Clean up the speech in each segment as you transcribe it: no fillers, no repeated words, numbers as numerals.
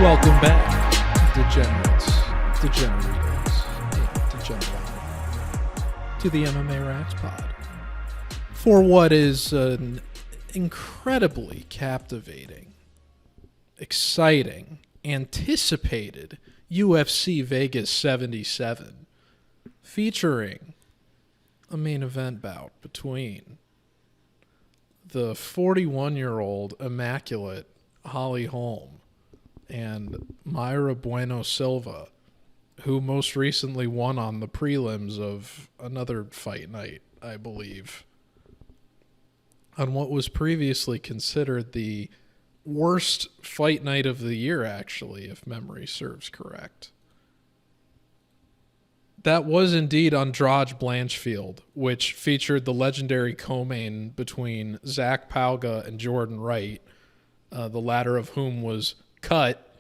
Welcome back, degenerates, degenerados, and degenerati, to the MMA RAXPOD. For what is an incredibly captivating, exciting, anticipated UFC Vegas 77, featuring a main event bout between the 41-year-old immaculate Holly Holm and Mayra Bueno Silva, who most recently won on the prelims of another fight night, I believe, on what was previously considered the worst fight night of the year, actually, if memory serves correct. That was indeed Andrade Blanchfield, which featured the legendary co-main between Zach Pauga and Jordan Wright, the latter of whom was cut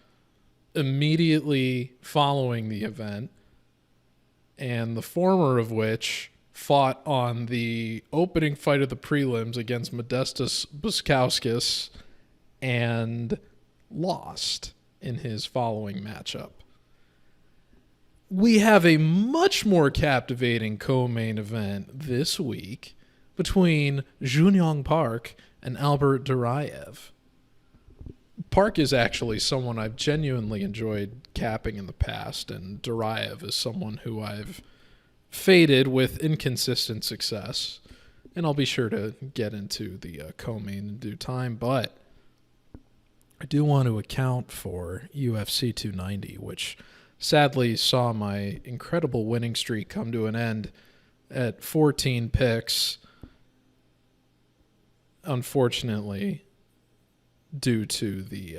immediately following the event, and the former of which fought on the opening fight of the prelims against Modestas Bukauskas and lost in his following matchup. We have a much more captivating co-main event this week between Junyong Park and Albert Duraev. Park is actually someone I've genuinely enjoyed capping in the past, and Duraev is someone who I've faded with inconsistent success, and I'll be sure to get into the co-main in due time, but I do want to account for UFC 290, which sadly saw my incredible winning streak come to an end at 14 picks, unfortunately, due to the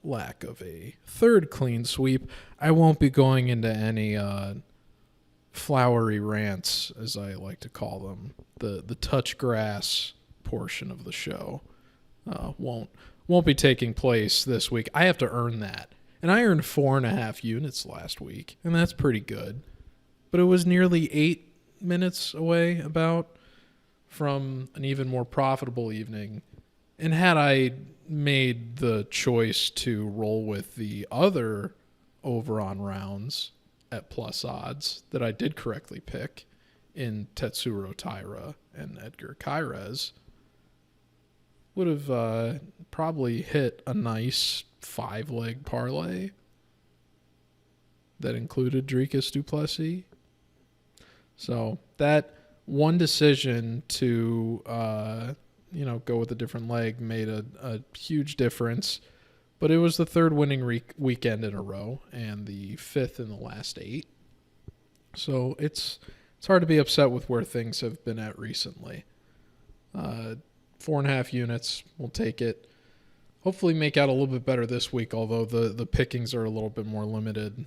lack of a third clean sweep. I won't be going into any flowery rants, as I like to call them. The touch grass portion of the show won't be taking place this week. I have to earn that. And I earned 4.5 units last week, and that's pretty good. But it was nearly 8 minutes away about from an even more profitable evening. And had I made the choice to roll with the other over-on rounds at plus odds that I did correctly pick in Tetsuro Taira and Edgar Kairez, would have probably hit a nice 5-leg parlay that included Dricus du Plessis. So that one decision to go with a different leg made a huge difference. But it was the third winning weekend in a row and the fifth in the last 8. So it's hard to be upset with where things have been at recently. 4.5 units, we'll take it. Hopefully make out a little bit better this week, although the pickings are a little bit more limited.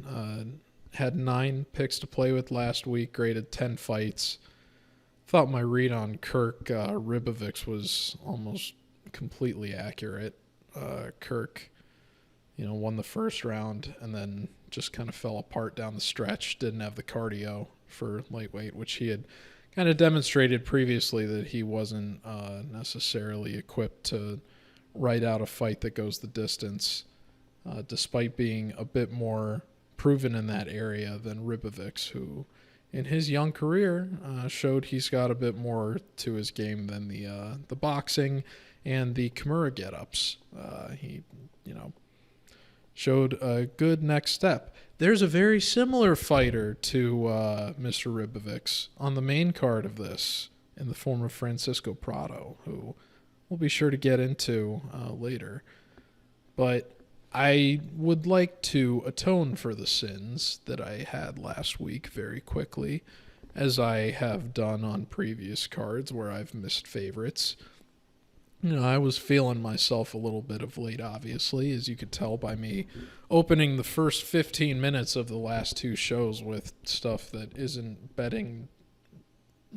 Had 9 picks to play with last week, graded 10 fights. Thought my read on Kirk Ribovics was almost completely accurate. Kirk, won the first round and then just kind of fell apart down the stretch. Didn't have the cardio for lightweight, which he had kind of demonstrated previously that he wasn't necessarily equipped to ride out a fight that goes the distance, despite being a bit more proven in that area than Ribovics, who in his young career showed he's got a bit more to his game than the boxing and the Kimura get-ups. He showed a good next step. There's a very similar fighter to Mr. Ribovics on the main card of this in the form of Francisco Prado, who we'll be sure to get into later. But I would like to atone for the sins that I had last week very quickly, as I have done on previous cards where I've missed favorites. I was feeling myself a little bit of late, obviously, as you could tell by me opening the first 15 minutes of the last 2 shows with stuff that isn't betting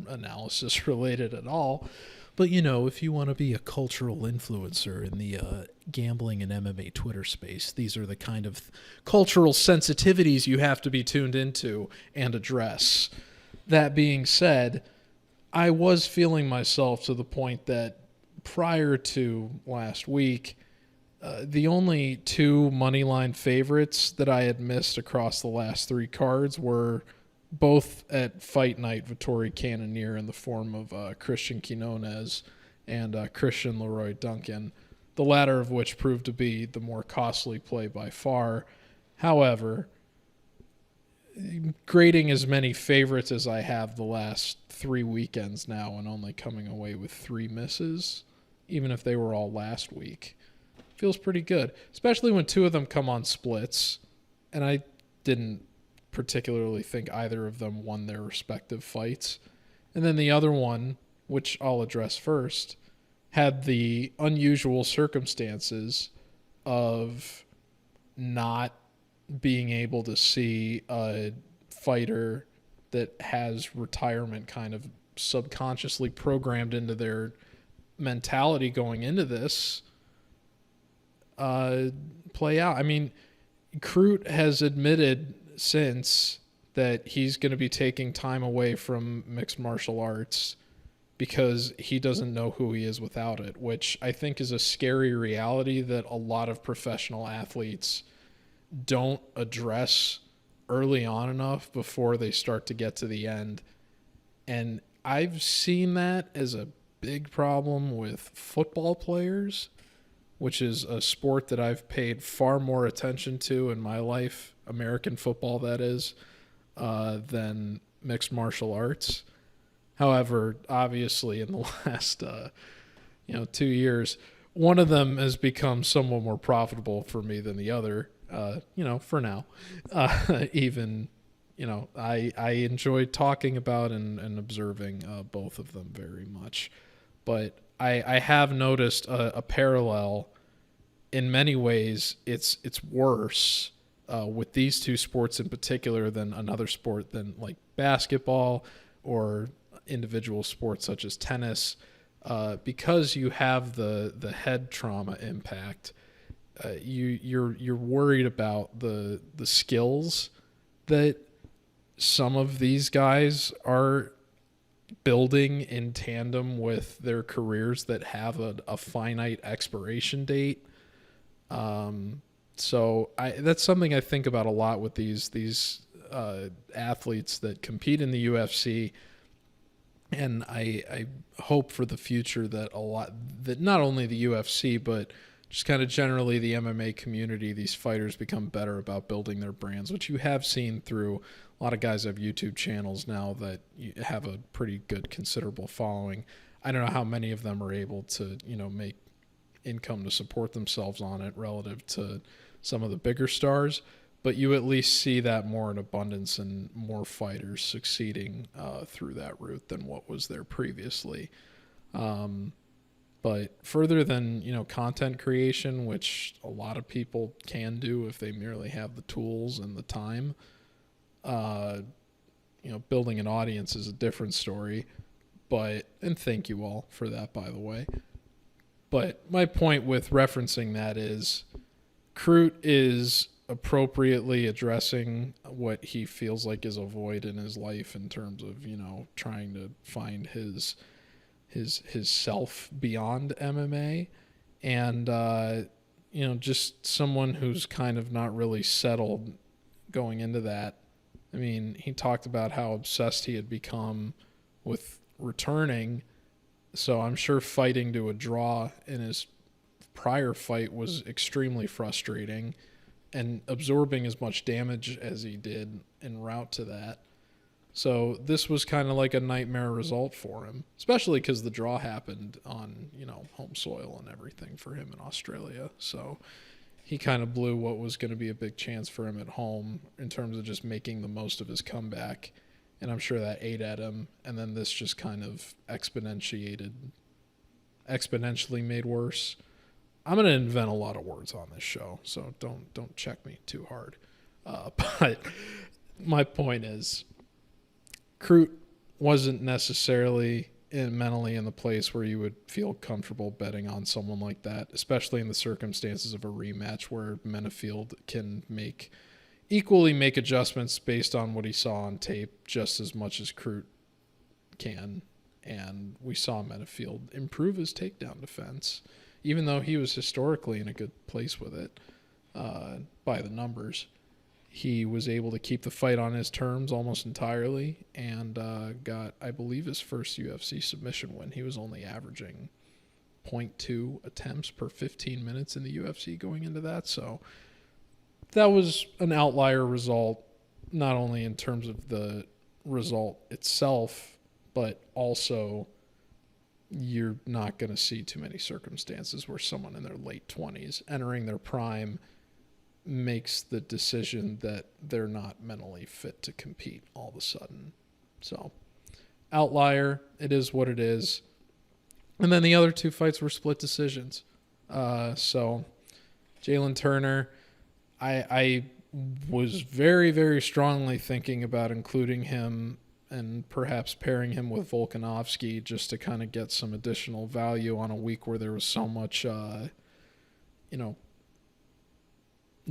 analysis related at all. But, if you want to be a cultural influencer in the gambling and MMA Twitter space, these are the kind of cultural sensitivities you have to be tuned into and address. That being said, I was feeling myself to the point that prior to last week, The only two moneyline favorites that I had missed across the last three cards were both at fight night Vittori Cannonier in the form of Christian Quinones and Christian Leroy Duncan, the latter of which proved to be the more costly play by far. However, grading as many favorites as I have the last 3 weekends now and only coming away with 3 misses, even if they were all last week, feels pretty good, especially when 2 of them come on splits, and I didn't particularly think either of them won their respective fights. And then the other one, which I'll address first, had the unusual circumstances of not being able to see a fighter that has retirement kind of subconsciously programmed into their mentality going into this play out. I mean, Crute has admitted since that he's going to be taking time away from mixed martial arts because he doesn't know who he is without it, which I think is a scary reality that a lot of professional athletes don't address early on enough before they start to get to the end. And I've seen that as a big problem with football players, which is a sport that I've paid far more attention to in my life, American football that is, than mixed martial arts. However, obviously in the last 2 years, one of them has become somewhat more profitable for me than the other, for now. Even, I enjoy talking about and observing both of them very much. But I have noticed a parallel. In many ways, it's worse with these two sports in particular than another sport than like basketball or individual sports such as tennis, because you have the head trauma impact. You're worried about the skills that some of these guys are building in tandem with their careers that have a finite expiration date. So that's something I think about a lot with these athletes that compete in the UFC. And I hope for the future that not only the UFC, but just kind of generally the MMA community, these fighters become better about building their brands, which you have seen through a lot of guys have YouTube channels now that have a pretty good, considerable following. I don't know how many of them are able to, make income to support themselves on it relative to some of the bigger stars, but you at least see that more in abundance and more fighters succeeding through that route than what was there previously. But further than, content creation, which a lot of people can do if they merely have the tools and the time, building an audience is a different story. And thank you all for that, by the way. But my point with referencing that is Crute is appropriately addressing what he feels like is a void in his life in terms of, trying to find his self beyond MMA, and just someone who's kind of not really settled going into that. I mean, he talked about how obsessed he had become with returning, so I'm sure fighting to a draw in his prior fight was extremely frustrating, and absorbing as much damage as he did en route to that. So this was kind of like a nightmare result for him, especially because the draw happened on, home soil and everything for him in Australia. So he kind of blew what was going to be a big chance for him at home in terms of just making the most of his comeback. And I'm sure that ate at him. And then this just kind of exponentially made worse. I'm going to invent a lot of words on this show, so don't check me too hard. But my point is, Crute wasn't necessarily mentally in the place where you would feel comfortable betting on someone like that, especially in the circumstances of a rematch where Menafield can equally make adjustments based on what he saw on tape just as much as Crute can. And we saw Menafield improve his takedown defense, even though he was historically in a good place with it by the numbers. He was able to keep the fight on his terms almost entirely and got, I believe, his first UFC submission win. He was only averaging 0.2 attempts per 15 minutes in the UFC going into that. So that was an outlier result, not only in terms of the result itself, but also you're not going to see too many circumstances where someone in their late 20s entering their prime makes the decision that they're not mentally fit to compete all of a sudden. So outlier, it is what it is. And then the other two fights were split decisions. So Jalen Turner, I was very, very strongly thinking about including him and perhaps pairing him with Volkanovski just to kind of get some additional value on a week where there was so much,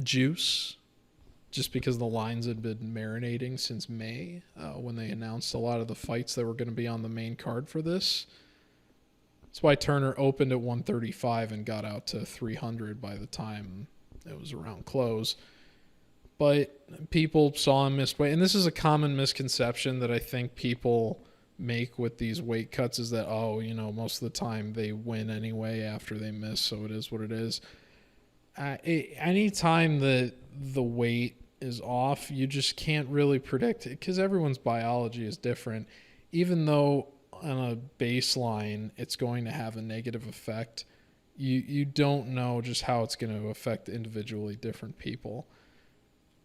juice, just because the lines had been marinating since May when they announced a lot of the fights that were going to be on the main card for this. That's why Turner opened at 135 and got out to 300 by the time it was around close. But people saw him miss weight. And this is a common misconception that I think people make with these weight cuts is that, most of the time they win anyway after they miss, so it is what it is. Anytime that the weight is off, you just can't really predict it because everyone's biology is different. Even though on a baseline it's going to have a negative effect, you don't know just how it's going to affect individually different people.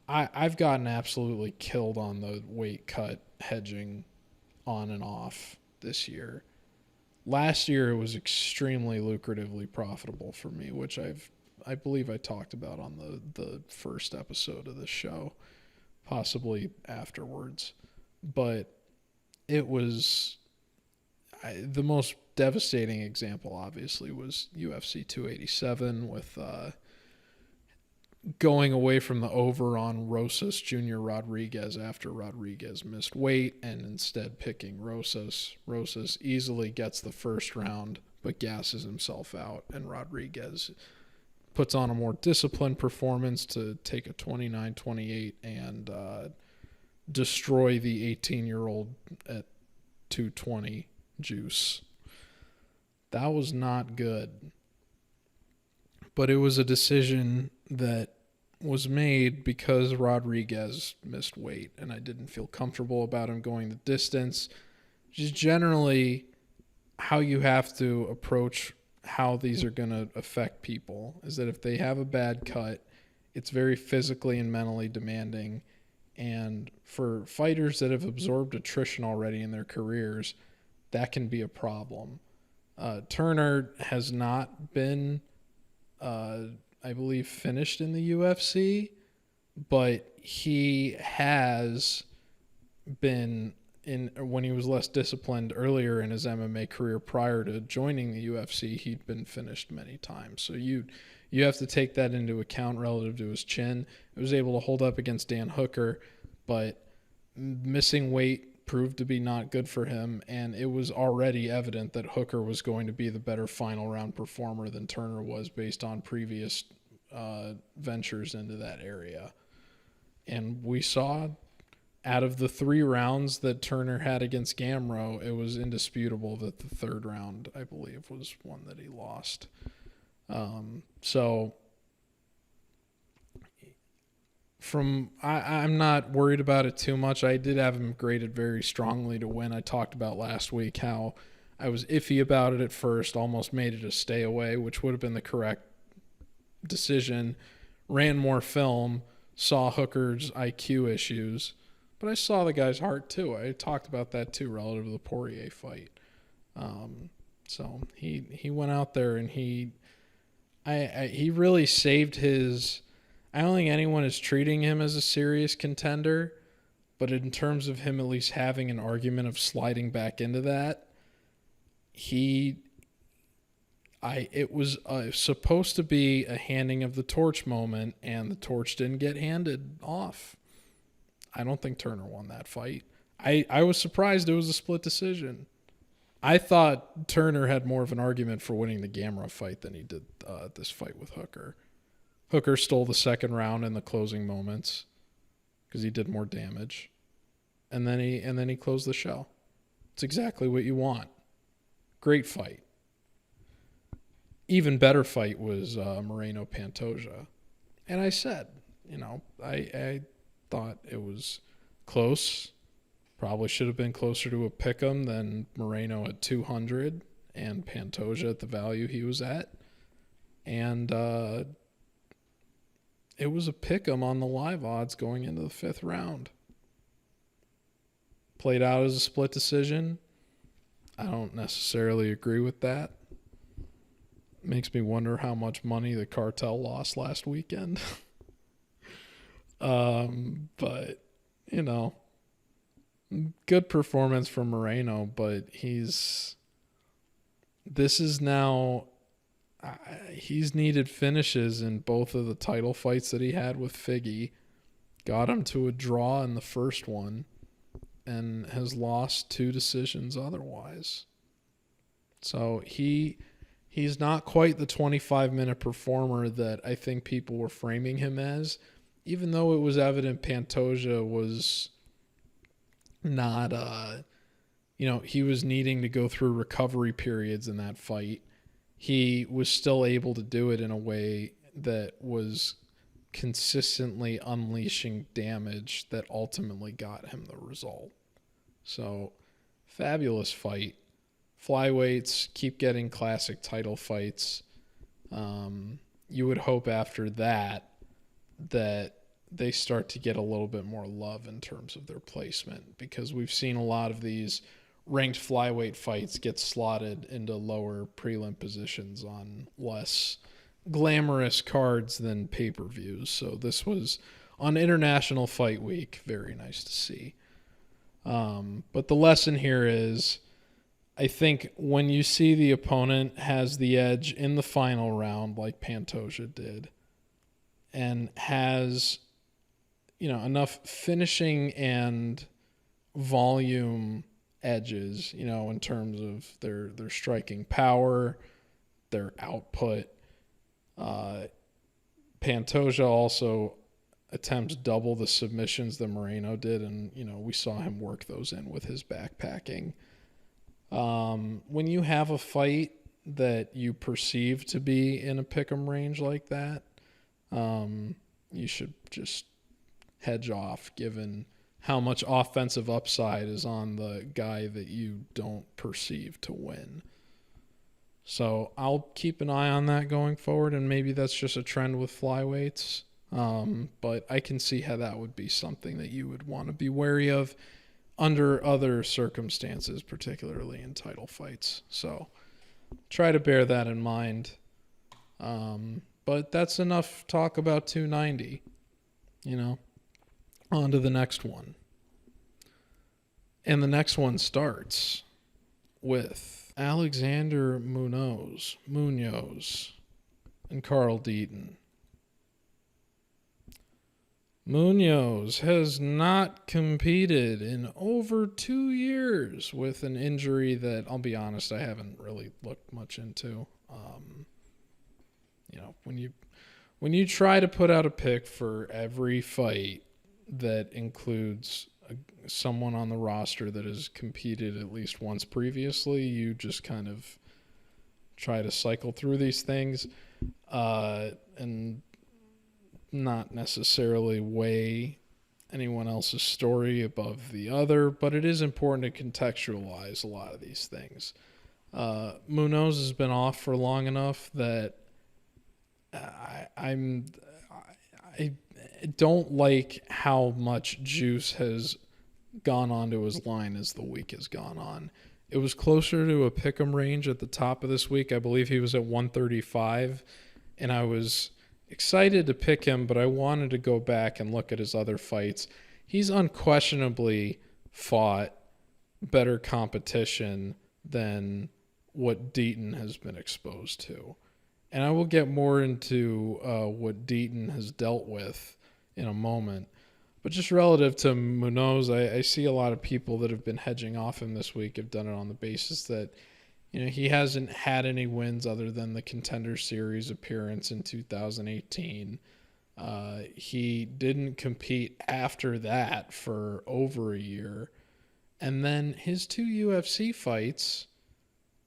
I've gotten absolutely killed on the weight cut hedging on and off this year. Last year it was extremely lucratively profitable for me, which I believe I talked about on the first episode of the show, possibly afterwards. But it was the most devastating example, obviously, was UFC 287 with going away from the over on Rosas Jr. Rodriguez after Rodriguez missed weight and instead picking Rosas. Rosas easily gets the first round but gasses himself out, and Rodriguez puts on a more disciplined performance to take a 29-28 and destroy the 18-year-old at 220 juice. That was not good. But it was a decision that was made because Rodriguez missed weight, and I didn't feel comfortable about him going the distance. Just generally how you have to approach how these are going to affect people is that if they have a bad cut, it's very physically and mentally demanding. And for fighters that have absorbed attrition already in their careers, that can be a problem. Turner has not been, I believe, finished in the UFC, but he has been when he was less disciplined earlier in his MMA career prior to joining the UFC, he'd been finished many times. So you have to take that into account relative to his chin. He was able to hold up against Dan Hooker, but missing weight proved to be not good for him, and it was already evident that Hooker was going to be the better final round performer than Turner was based on previous ventures into that area. And we saw out of the 3 rounds that Turner had against Gamrot, it was indisputable that the third round, I believe, was one that he lost. So I'm not worried about it too much. I did have him graded very strongly to win. I talked about last week how I was iffy about it at first, almost made it a stay away, which would have been the correct decision. Ran more film, saw Hooker's IQ issues, but I saw the guy's heart too. I talked about that too relative to the Poirier fight. So he went out there and he really saved his. I don't think anyone is treating him as a serious contender, but in terms of him at least having an argument of sliding back into that, it was supposed to be a handing of the torch moment, and the torch didn't get handed off. I don't think Turner won that fight. I was surprised it was a split decision. I thought Turner had more of an argument for winning the Gamrot fight than he did this fight with Hooker. Hooker stole the second round in the closing moments because he did more damage, and then he closed the show. It's exactly what you want. Great fight. Even better fight was Moreno-Pantoja. And I said, I thought it was close. Probably should have been closer to a pick'em than Moreno at 200 and Pantoja at the value he was at. And it was a pick'em on the live odds going into the fifth round. Played out as a split decision. I don't necessarily agree with that. Makes me wonder how much money the cartel lost last weekend. But, good performance from Moreno, but he's needed finishes in both of the title fights that he had with Figgy. Got him to a draw in the first one and has lost 2 decisions otherwise. So he's not quite the 25-minute performer that I think people were framing him as, even though it was evident Pantoja was not, he was needing to go through recovery periods in that fight. He was still able to do it in a way that was consistently unleashing damage that ultimately got him the result. So, fabulous fight. Flyweights keep getting classic title fights. You would hope after that they start to get a little bit more love in terms of their placement, because we've seen a lot of these ranked flyweight fights get slotted into lower prelim positions on less glamorous cards than pay-per-views. So this was on International Fight Week. Very nice to see. But the lesson here is, I think when you see the opponent has the edge in the final round, like Pantoja did, and has, enough finishing and volume edges, in terms of their striking power, their output. Pantoja also attempts double the submissions that Moreno did, and, we saw him work those in with his backpacking. When you have a fight that you perceive to be in a pick'em range like that, you should just hedge off, given how much offensive upside is on the guy that you don't perceive to win. So I'll keep an eye on that going forward, and maybe that's just a trend with flyweights. But I can see how that would be something that you would want to be wary of under other circumstances, particularly in title fights. So try to bear that in mind. But that's enough talk about 290. On to the next one. And the next one starts with Alexander Munoz, and Carl Deaton. Munoz has not competed in over 2 years with an injury that, I'll be honest, I haven't really looked much into. When you try to put out a pick for every fight that includes someone on the roster that has competed at least once previously, you just kind of try to cycle through these things and not necessarily weigh anyone else's story above the other, but it is important to contextualize a lot of these things. Munoz has been off for long enough that I don't like how much juice has gone onto his line as the week has gone on. It was closer to a pick'em range at the top of this week. I believe he was at 135, and I was excited to pick him, but I wanted to go back and look at his other fights. He's unquestionably fought better competition than what Deaton has been exposed to. And I will get more into what Deaton has dealt with in a moment. But just relative to Munoz, I see a lot of people that have been hedging off him this week have done it on the basis that, he hasn't had any wins other than the Contender Series appearance in 2018. He didn't compete after that for over a year. And then his 2 UFC fights,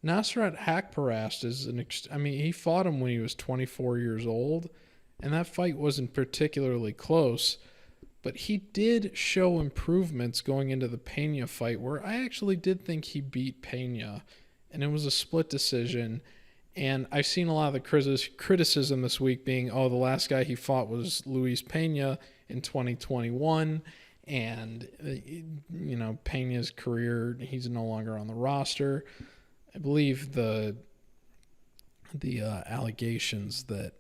Nasrat Haqparast is he fought him when he was 24 years old, and that fight wasn't particularly close. But he did show improvements going into the Pena fight, where I actually did think he beat Pena, and it was a split decision. And I've seen a lot of the criticism this week being, the last guy he fought was Luis Pena in 2021, and Pena's career, he's no longer on the roster. I believe the allegations that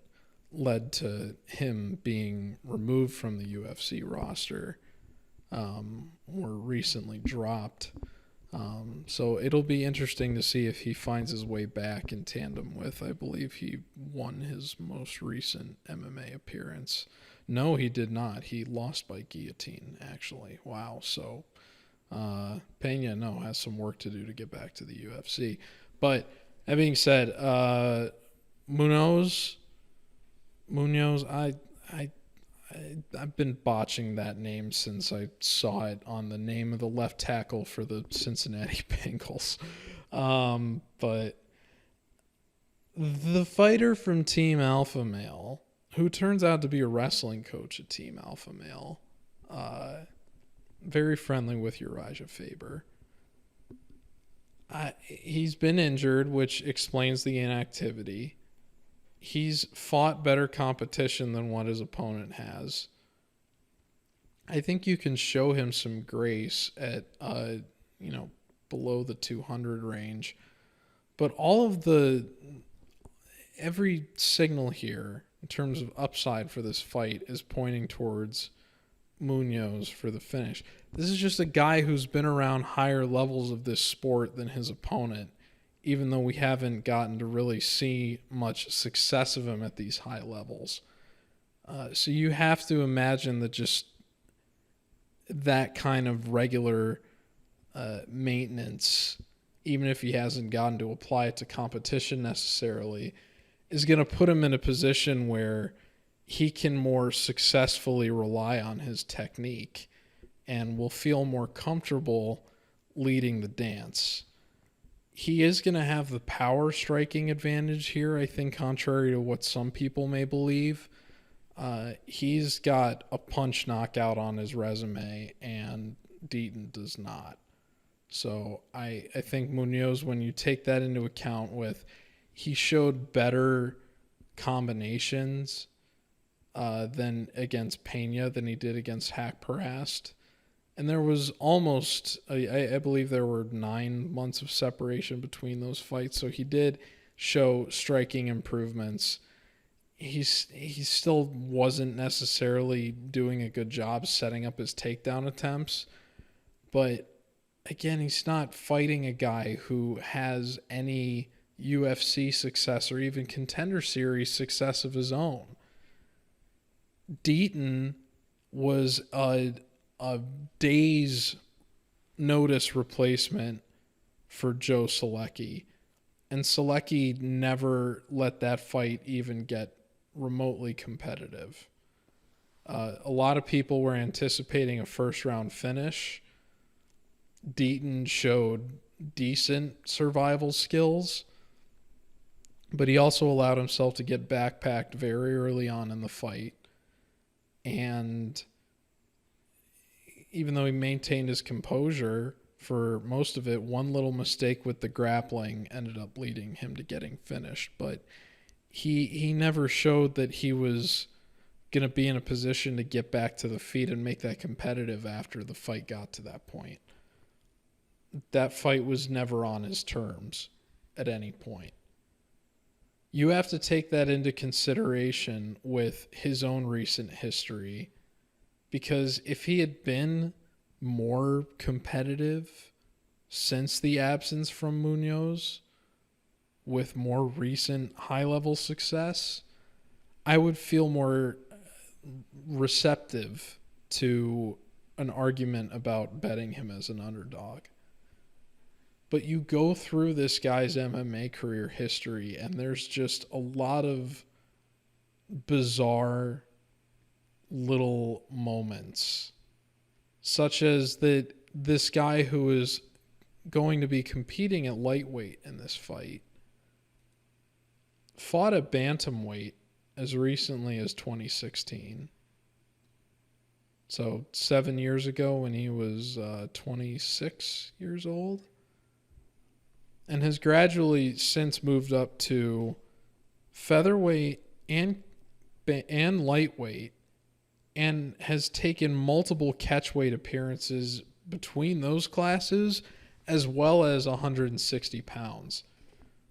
led to him being removed from the UFC roster were recently dropped. So it'll be interesting to see if he finds his way back in tandem with, I believe he won his most recent MMA appearance. No, he did not. He lost by guillotine, actually. Wow. So Pena, has some work to do to get back to the UFC. But that being said, Munoz, I've been botching that name since I saw it on the name of the left tackle for the Cincinnati Bengals. But the fighter from Team Alpha Male, who turns out to be a wrestling coach at Team Alpha Male, very friendly with Uriah Faber. He's been injured, which explains the inactivity. He's fought better competition than what his opponent has. I think you can show him some grace at, below the 200 range. But every signal here in terms of upside for this fight is pointing towards Munoz for the finish. This is just a guy who's been around higher levels of this sport than his opponent, even though we haven't gotten to really see much success of him at these high levels. So you have to imagine that just that kind of regular maintenance, even if he hasn't gotten to apply it to competition necessarily, is going to put him in a position where he can more successfully rely on his technique and will feel more comfortable leading the dance. He is going to have the power striking advantage here, I think, contrary to what some people may believe. He's got a punch knockout on his resume, and Deaton does not. So I think Munoz, when you take that into account with, he showed better combinations than against Pena than he did against Haqparast. And there was almost, I believe there were 9 months of separation between those fights. So he did show striking improvements. He still wasn't necessarily doing a good job setting up his takedown attempts. But again, he's not fighting a guy who has any UFC success or even Contender Series success of his own. Deaton was a day's notice replacement for Joe Solecki, and Solecki never let that fight even get remotely competitive. A lot of people were anticipating a first-round finish. Deaton showed decent survival skills, but he also allowed himself to get backpacked very early on in the fight. And even though he maintained his composure for most of it, one little mistake with the grappling ended up leading him to getting finished. But he never showed that he was going to be in a position to get back to the feet and make that competitive after the fight got to that point. That fight was never on his terms at any point. You have to take that into consideration with his own recent history, because if he had been more competitive since the absence from Munoz with more recent high-level success, I would feel more receptive to an argument about betting him as an underdog. But you go through this guy's MMA career history, and there's just a lot of bizarre little moments, such as that this guy who is going to be competing at lightweight in this fight fought at bantamweight as recently as 2016. So 7 years ago when he was 26 years old. And has gradually since moved up to featherweight and lightweight, and has taken multiple catchweight appearances between those classes, as well as 160 pounds.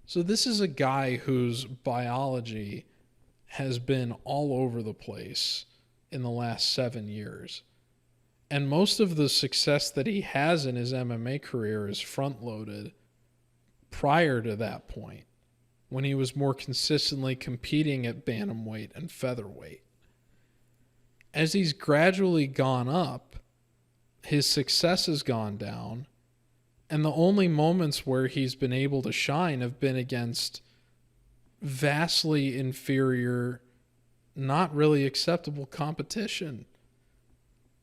So this is a guy whose biology has been all over the place in the last 7 years. And most of the success that he has in his MMA career is front-loaded prior to that point, when he was more consistently competing at bantamweight and featherweight. As he's gradually gone up, his success has gone down, and the only moments where he's been able to shine have been against vastly inferior, not really acceptable competition.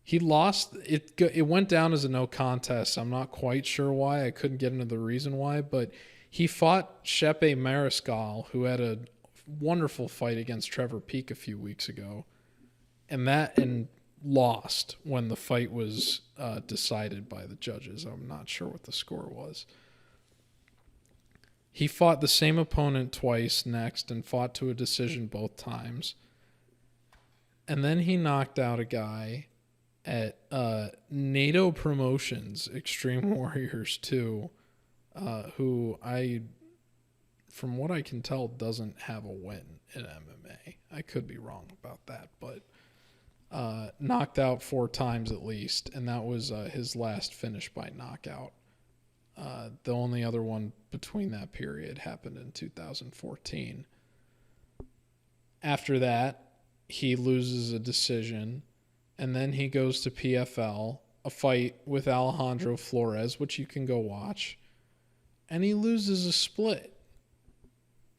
He lost, it went down as a no contest. I'm not quite sure why. I couldn't get into the reason why, but he fought Shepe Mariscal, who had a wonderful fight against Trevor Peek a few weeks ago, and lost when the fight was decided by the judges. I'm not sure what the score was. He fought the same opponent twice next and fought to a decision both times. And then he knocked out a guy at NATO Promotions, Extreme Warriors 2, who from what I can tell, doesn't have a win in MMA. I could be wrong about that, but knocked out 4 times at least, and that was his last finish by knockout. The only other one between that period happened in 2014. After that, he loses a decision, and then he goes to PFL, a fight with Alejandro Flores, which you can go watch, and he loses a split.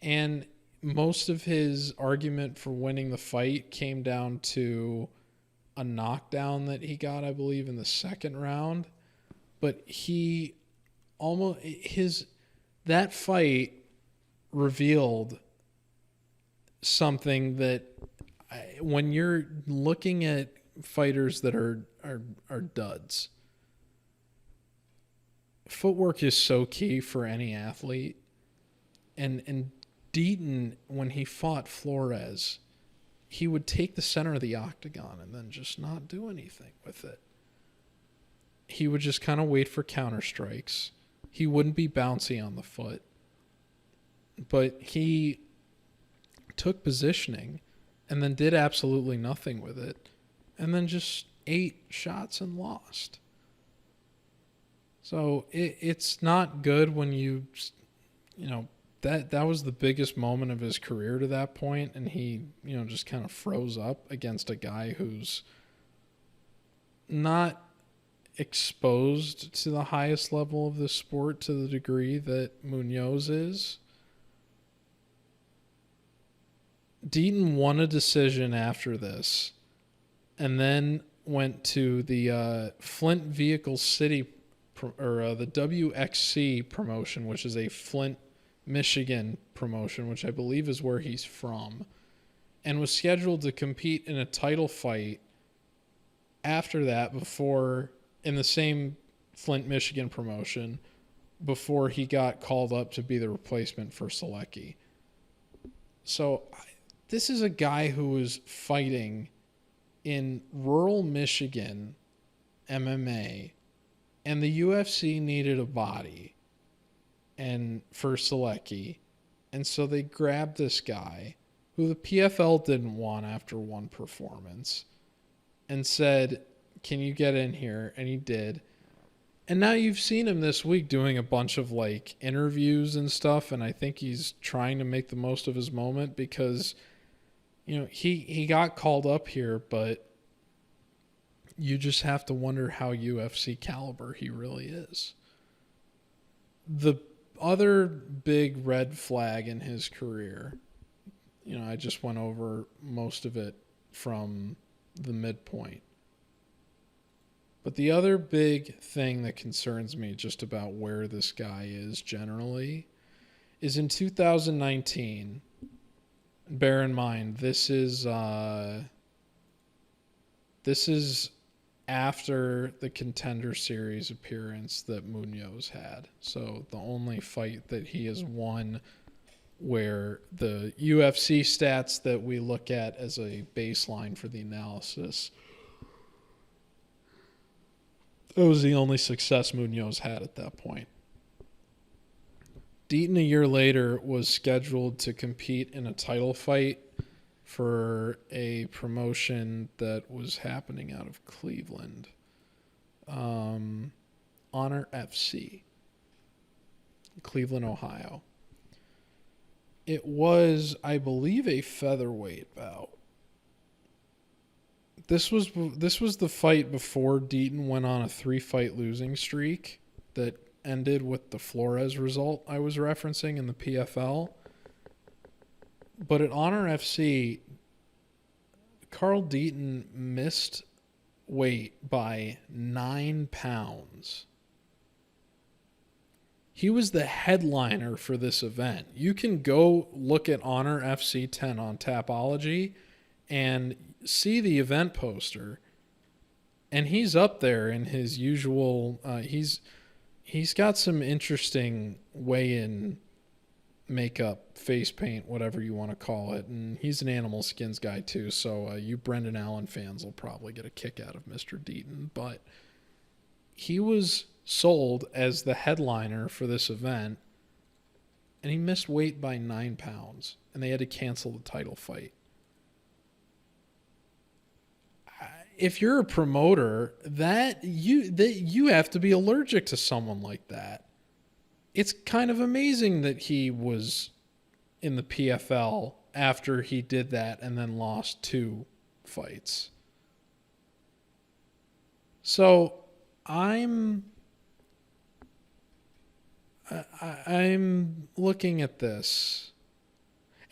And most of his argument for winning the fight came down to a knockdown that he got, I believe, in the second round. But that fight revealed something that when you're looking at fighters that are duds, footwork is so key for any athlete. And Deaton, when he fought Flores, he would take the center of the octagon and then just not do anything with it. He would just kind of wait for counter strikes. He wouldn't be bouncy on the foot. But he took positioning and then did absolutely nothing with it, and then just ate shots and lost. So it's not good when that was the biggest moment of his career to that point, and he just kind of froze up against a guy who's not exposed to the highest level of the sport to the degree that Munoz is. Deaton won a decision after this, and then went to the Flint Vehicle City, or the WXC promotion, which is a Flint, Michigan promotion, which I believe is where he's from, and was scheduled to compete in a title fight after that, in the same Flint, Michigan promotion, before he got called up to be the replacement for Selecki. So this is a guy who was fighting in rural Michigan MMA, and the UFC needed a body and for Selecki, and so they grabbed this guy who the PFL didn't want after one performance and said, "Can you get in here?" And he did. And now you've seen him this week doing a bunch of interviews and stuff, and I think he's trying to make the most of his moment because he got called up here, but you just have to wonder how UFC caliber he really is. The other big red flag in his career, I just went over most of it from the midpoint. But the other big thing that concerns me just about where this guy is generally is in 2019. Bear in mind, this is after the Contender Series appearance that Munoz had. So the only fight that he has won where the UFC stats that we look at as a baseline for the analysis, that was the only success Munoz had at that point. Deaton a year later was scheduled to compete in a title fight for a promotion that was happening out of Cleveland. Honor FC. Cleveland, Ohio. It was, I believe, a featherweight bout. This was the fight before Deaton went on a 3-fight losing streak that ended with the Flores result I was referencing in the PFL. But at Honor FC, Carl Deaton missed weight by 9 pounds. He was the headliner for this event. You can go look at Honor FC 10 on Tapology and see the event poster, and he's up there in his usual he's got some interesting weigh-in makeup, face paint, whatever you want to call it, and he's an Animal Skins guy too, so you Brendan Allen fans will probably get a kick out of Mr. Deaton, but he was sold as the headliner for this event, and he missed weight by 9 pounds, and they had to cancel the title fight. If you're a promoter, that you have to be allergic to someone like that. It's kind of amazing that he was in the PFL after he did that and then lost 2 fights. So I'm looking at this.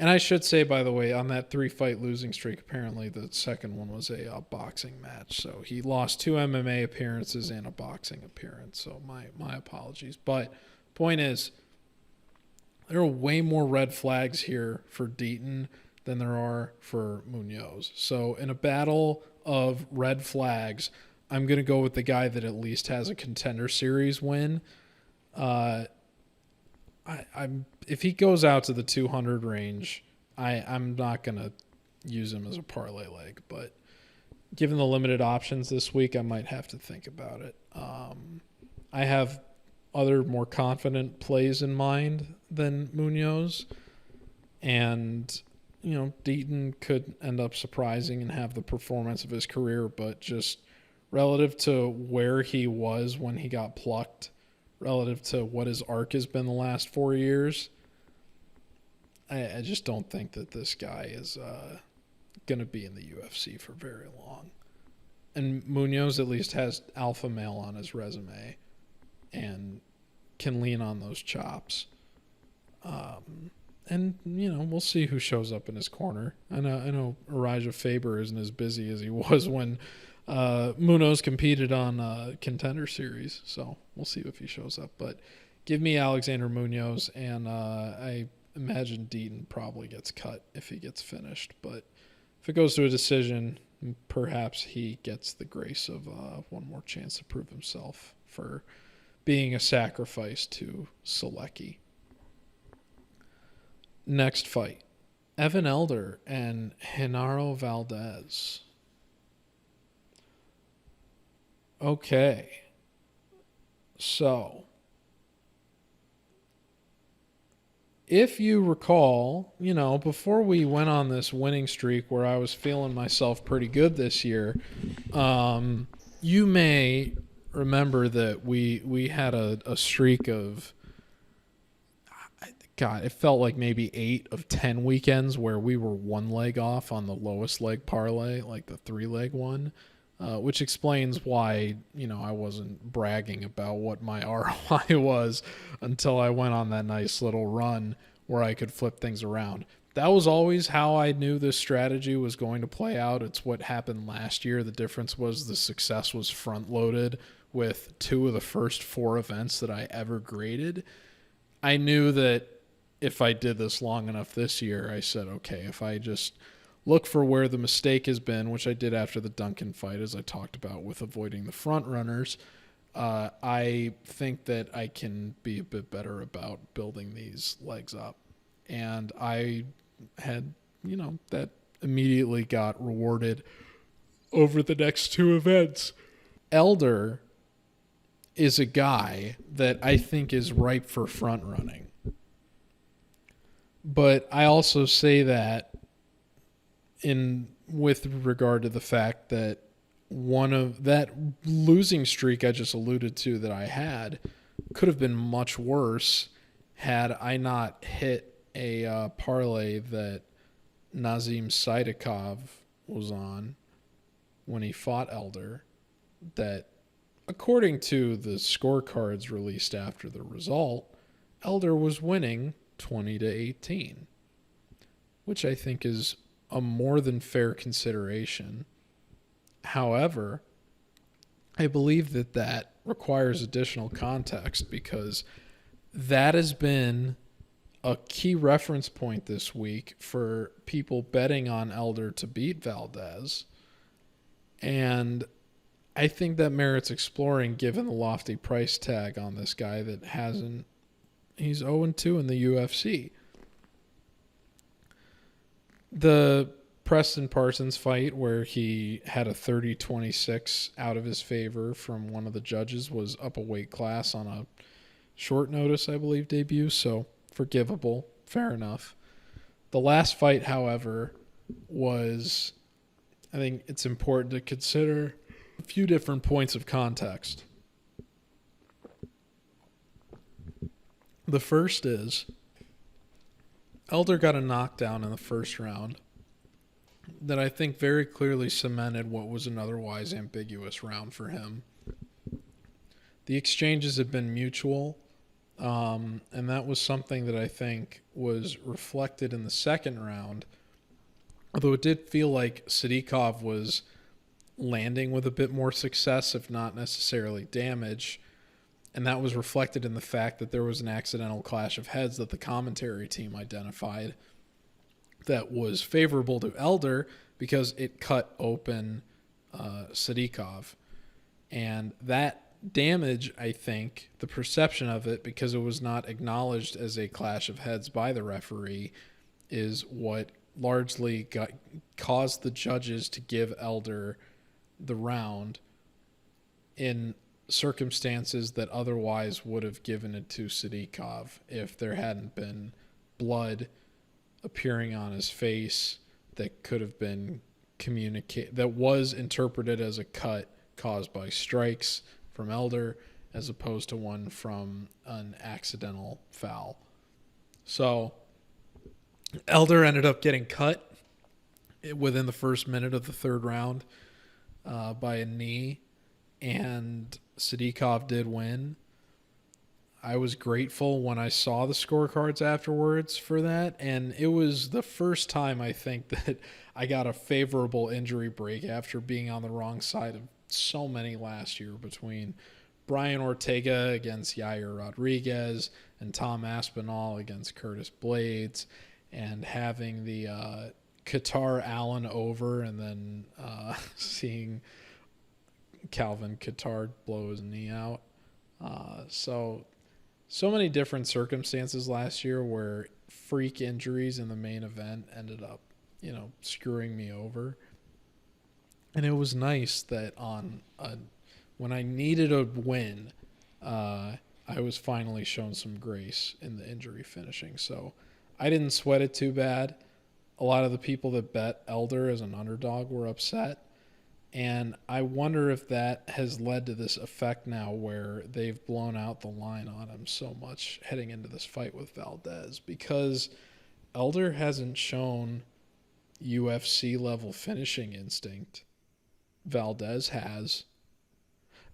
And I should say, by the way, on that 3-fight losing streak, apparently the second one was a boxing match. So he lost 2 MMA appearances and a boxing appearance. So my apologies. But point is, there are way more red flags here for Deaton than there are for Munoz. So in a battle of red flags, I'm going to go with the guy that at least has a Contender Series win. If he goes out to the 200 range, I'm not going to use him as a parlay leg. But given the limited options this week, I might have to think about it. I have other more confident plays in mind than Munoz. And, Deaton could end up surprising and have the performance of his career. But just relative to where he was when he got plucked, relative to what his arc has been the last 4 years, I just don't think that this guy is going to be in the UFC for very long. And Munoz at least has alpha male on his resume and can lean on those chops. And, we'll see who shows up in his corner. I know Elijah Faber isn't as busy as he was when Munoz competed on Contender Series, so we'll see if he shows up. But give me Alexander Munoz, and I imagine Deaton probably gets cut if he gets finished. But if it goes to a decision, perhaps he gets the grace of one more chance to prove himself for being a sacrifice to Selecki. Next fight, Evan Elder and Genaro Valdez. Okay, so if you recall, before we went on this winning streak where I was feeling myself pretty good this year, you may remember that we had a streak of, God, it felt like maybe 8 of 10 weekends where we were 1 leg off on the lowest leg parlay, like the 3-leg one. which explains why, I wasn't bragging about what my ROI was until I went on that nice little run where I could flip things around. That was always how I knew this strategy was going to play out. It's what happened last year. The difference was the success was front-loaded with 2 of the first 4 events that I ever graded. I knew that if I did this long enough this year, I said, okay, if I just look for where the mistake has been, which I did after the Duncan fight, as I talked about with avoiding the front runners, I think that I can be a bit better about building these legs up. And I had, that immediately got rewarded over the next 2 events. Elder is a guy that I think is ripe for front running. But I also say that with regard to the fact that one of that losing streak I just alluded to that I had could have been much worse had I not hit a parlay that Nazim Sadykhov was on when he fought Elder, that according to the scorecards released after the result, Elder was winning 20-18, which I think is a more than fair consideration. However, I believe that requires additional context because that has been a key reference point this week for people betting on Elder to beat Valdez. And I think that merits exploring given the lofty price tag on this guy that he's 0-2 in the UFC. The Preston Parsons fight where he had a 30-26 out of his favor from one of the judges was up a weight class on a short notice, I believe, debut, so forgivable, fair enough. The last fight, however, I think it's important to consider a few different points of context. The first is Elder got a knockdown in the first round that I think very clearly cemented what was an otherwise ambiguous round for him. The exchanges had been mutual, and that was something that I think was reflected in the second round, although it did feel like Sadykhov was landing with a bit more success, if not necessarily damage. And that was reflected in the fact that there was an accidental clash of heads that the commentary team identified that was favorable to Elder because it cut open Sadykhov. And that damage, I think, the perception of it, because it was not acknowledged as a clash of heads by the referee, is what largely caused the judges to give Elder the round in circumstances that otherwise would have given it to Sadykhov if there hadn't been blood appearing on his face that could have been that was interpreted as a cut caused by strikes from Elder as opposed to one from an accidental foul. So Elder ended up getting cut within the first minute of the third round by a knee, and Sadykhov did win. I was grateful when I saw the scorecards afterwards for that, and it was the first time I think that I got a favorable injury break after being on the wrong side of so many last year between Brian Ortega against Yair Rodriguez and Tom Aspinall against Curtis Blades, and having the Qatar Allen over and then seeing Calvin Qatar blow his knee out. So many different circumstances last year where freak injuries in the main event ended up, screwing me over. And it was nice that when I needed a win, I was finally shown some grace in the injury finishing. So I didn't sweat it too bad. A lot of the people that bet Elder as an underdog were upset. And I wonder if that has led to this effect now where they've blown out the line on him so much heading into this fight with Valdez, because Elder hasn't shown UFC level finishing instinct Valdez has.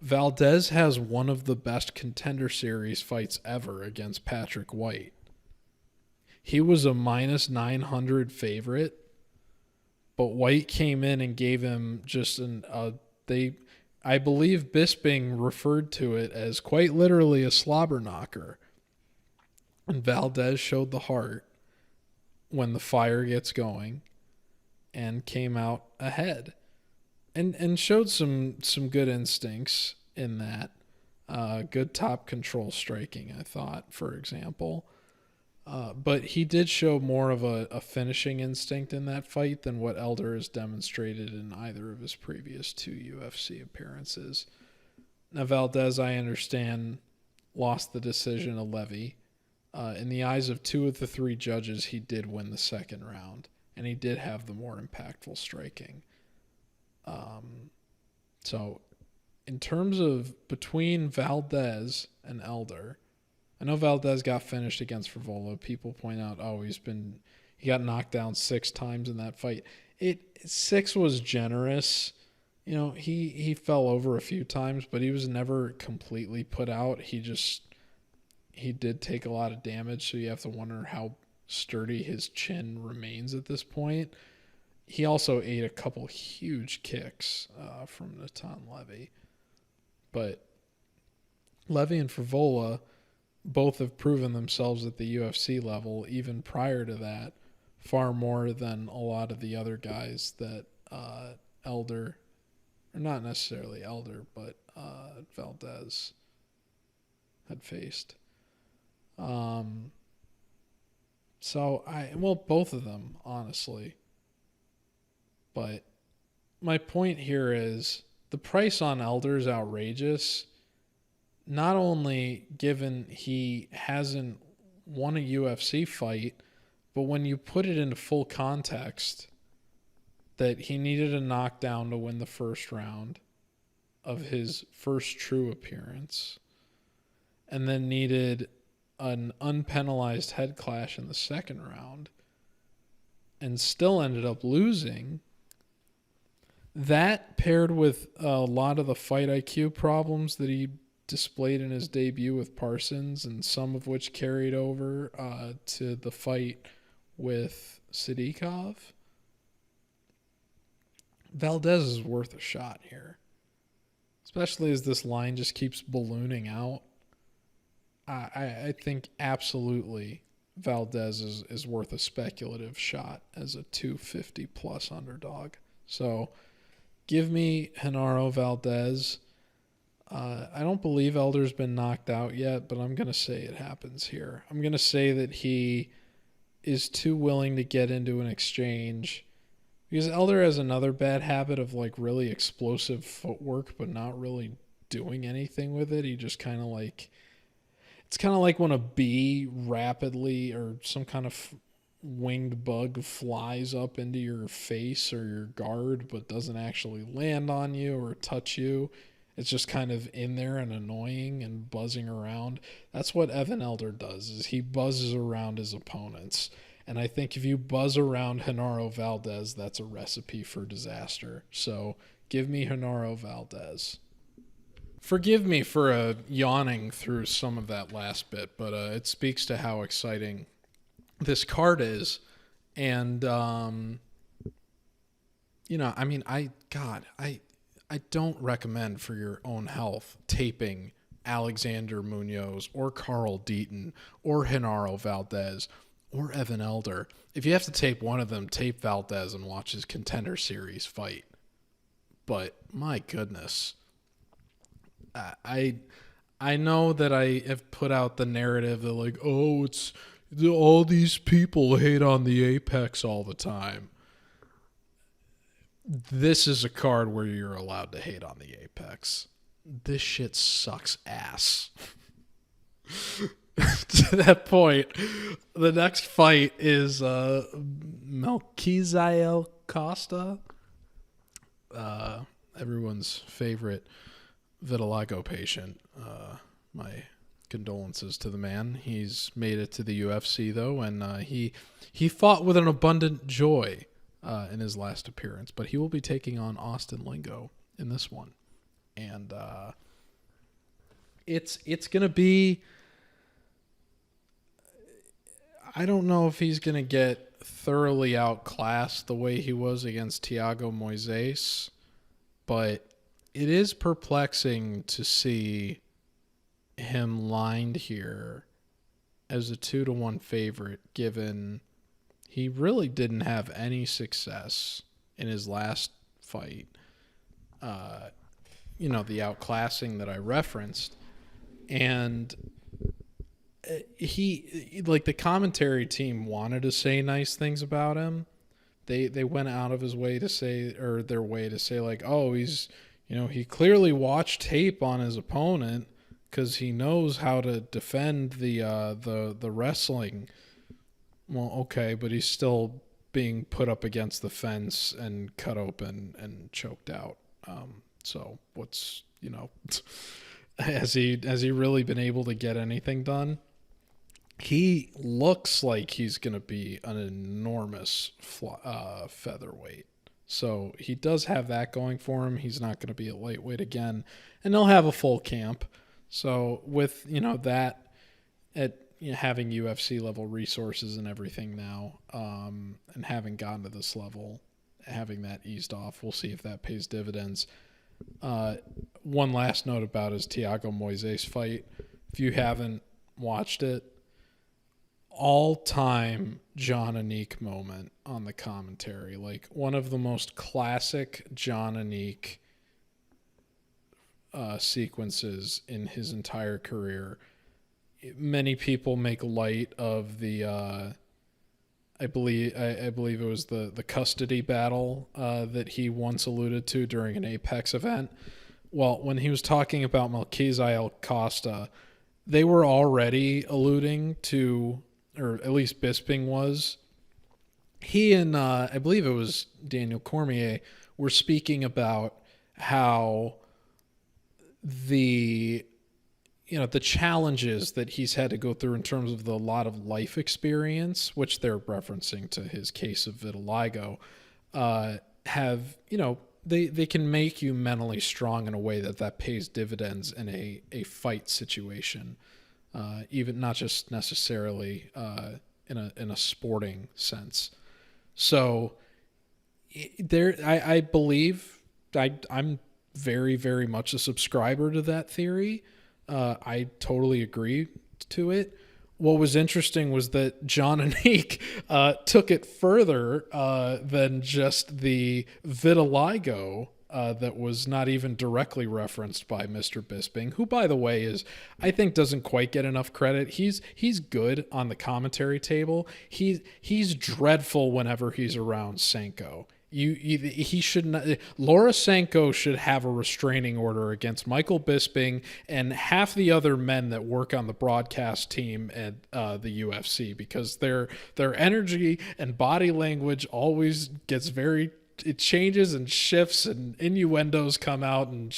Valdez has one of the best Contender Series fights ever against Patrick White. He was a minus 900 favorite, but White came in and gave him just I believe Bisping referred to it as quite literally a slobber knocker. And Valdez showed the heart when the fire gets going and came out ahead. And showed some good instincts in that. Good top control striking, I thought, for example. But he did show more of a finishing instinct in that fight than what Elder has demonstrated in either of his previous 2 UFC appearances. Now, Valdez, I understand, lost the decision to Levy. In the eyes of 2 of the 3 judges, he did win the second round, and he did have the more impactful striking. So, in terms of between Valdez and Elder, I know Valdez got finished against Frevola. People point out, he got knocked down 6 times in that fight. 6 was generous. You know, he fell over a few times, but he was never completely put out. He did take a lot of damage, so you have to wonder how sturdy his chin remains at this point. He also ate a couple huge kicks from Natan Levy. But Levy and Frevola both have proven themselves at the UFC level, even prior to that, far more than a lot of the other guys that Elder, or not necessarily Elder, but Valdez had faced. Both of them, honestly. But my point here is the price on Elder is outrageous. Not only given he hasn't won a UFC fight, but when you put it into full context, that he needed a knockdown to win the first round of his first true appearance, and then needed an unpenalized head clash in the second round, and still ended up losing. That paired with a lot of the fight IQ problems that he displayed in his debut with Parsons, and some of which carried over to the fight with Sadykhov. Valdez is worth a shot here, especially as this line just keeps ballooning out. I think absolutely Valdez is worth a speculative shot as a 250 plus underdog. So give me Genaro Valdez. I don't believe Elder's been knocked out yet, but I'm going to say it happens here. I'm going to say that he is too willing to get into an exchange, because Elder has another bad habit of like really explosive footwork, but not really doing anything with it. He just kind of like, it's kind of like when a bee rapidly, or some kind of winged bug flies up into your face or your guard, but doesn't actually land on you or touch you. It's just kind of in there and annoying and buzzing around. That's what Evan Elder does, is he buzzes around his opponents. And I think if you buzz around Genaro Valdez, that's a recipe for disaster. So give me Genaro Valdez. Forgive me for yawning through some of that last bit, but it speaks to how exciting this card is. And, I don't recommend, for your own health, taping Alexander Munoz or Carl Deaton or Genaro Valdez or Evan Elder. If you have to tape one of them, tape Valdez and watch his Contender Series fight. But my goodness, I know that I have put out the narrative that like, oh, it's all these people hate on the Apex all the time. This is a card where you're allowed to hate on the Apex. This shit sucks ass. To that point, the next fight is Melquizael Costa, everyone's favorite vitiligo patient. My condolences to the man. He's made it to the UFC though, and he fought with an abundant joy in his last appearance, but he will be taking on Austin Lingo in this one. And it's going to be, I don't know if he's going to get thoroughly outclassed the way he was against Thiago Moises, but it is perplexing to see him lined here as a 2-1 favorite, given he really didn't have any success in his last fight. The outclassing that I referenced. And he, like, the commentary team wanted to say nice things about him. They went out of his way to say, or their way to say, like, oh, he's, he clearly watched tape on his opponent because he knows how to defend the wrestling. Well, okay, but he's still being put up against the fence and cut open and choked out. So what's, has he really been able to get anything done? He looks like he's going to be an enormous featherweight. So he does have that going for him. He's not going to be a lightweight again, and they'll have a full camp. So with, that at having UFC level resources and everything now, and having gotten to this level, having that eased off, we'll see if that pays dividends. One last note about his Thiago Moises fight. If you haven't watched it, all-time John Anik moment on the commentary. Like, one of the most classic John Anik sequences in his entire career. Many people make light of the I believe it was the custody battle that he once alluded to during an Apex event. Well, when he was talking about Melquizael Costa, they were already alluding to, or at least Bisping was. He and I believe it was Daniel Cormier were speaking about how the challenges that he's had to go through in terms of the lot of life experience, which they're referencing to his case of vitiligo, have, they can make you mentally strong in a way that pays dividends in a fight situation, even not just necessarily in a sporting sense. So I believe I'm very, very much a subscriber to that theory. I totally agree to it. What was interesting was that John Anik took it further than just the vitiligo that was not even directly referenced by Mr. Bisping, who, by the way, I think doesn't quite get enough credit. He's good on the commentary table. He's dreadful whenever he's around Senko. He should not. Laura Senko should have a restraining order against Michael Bisping and half the other men that work on the broadcast team at the UFC, because their energy and body language always gets it changes and shifts, and innuendos come out, and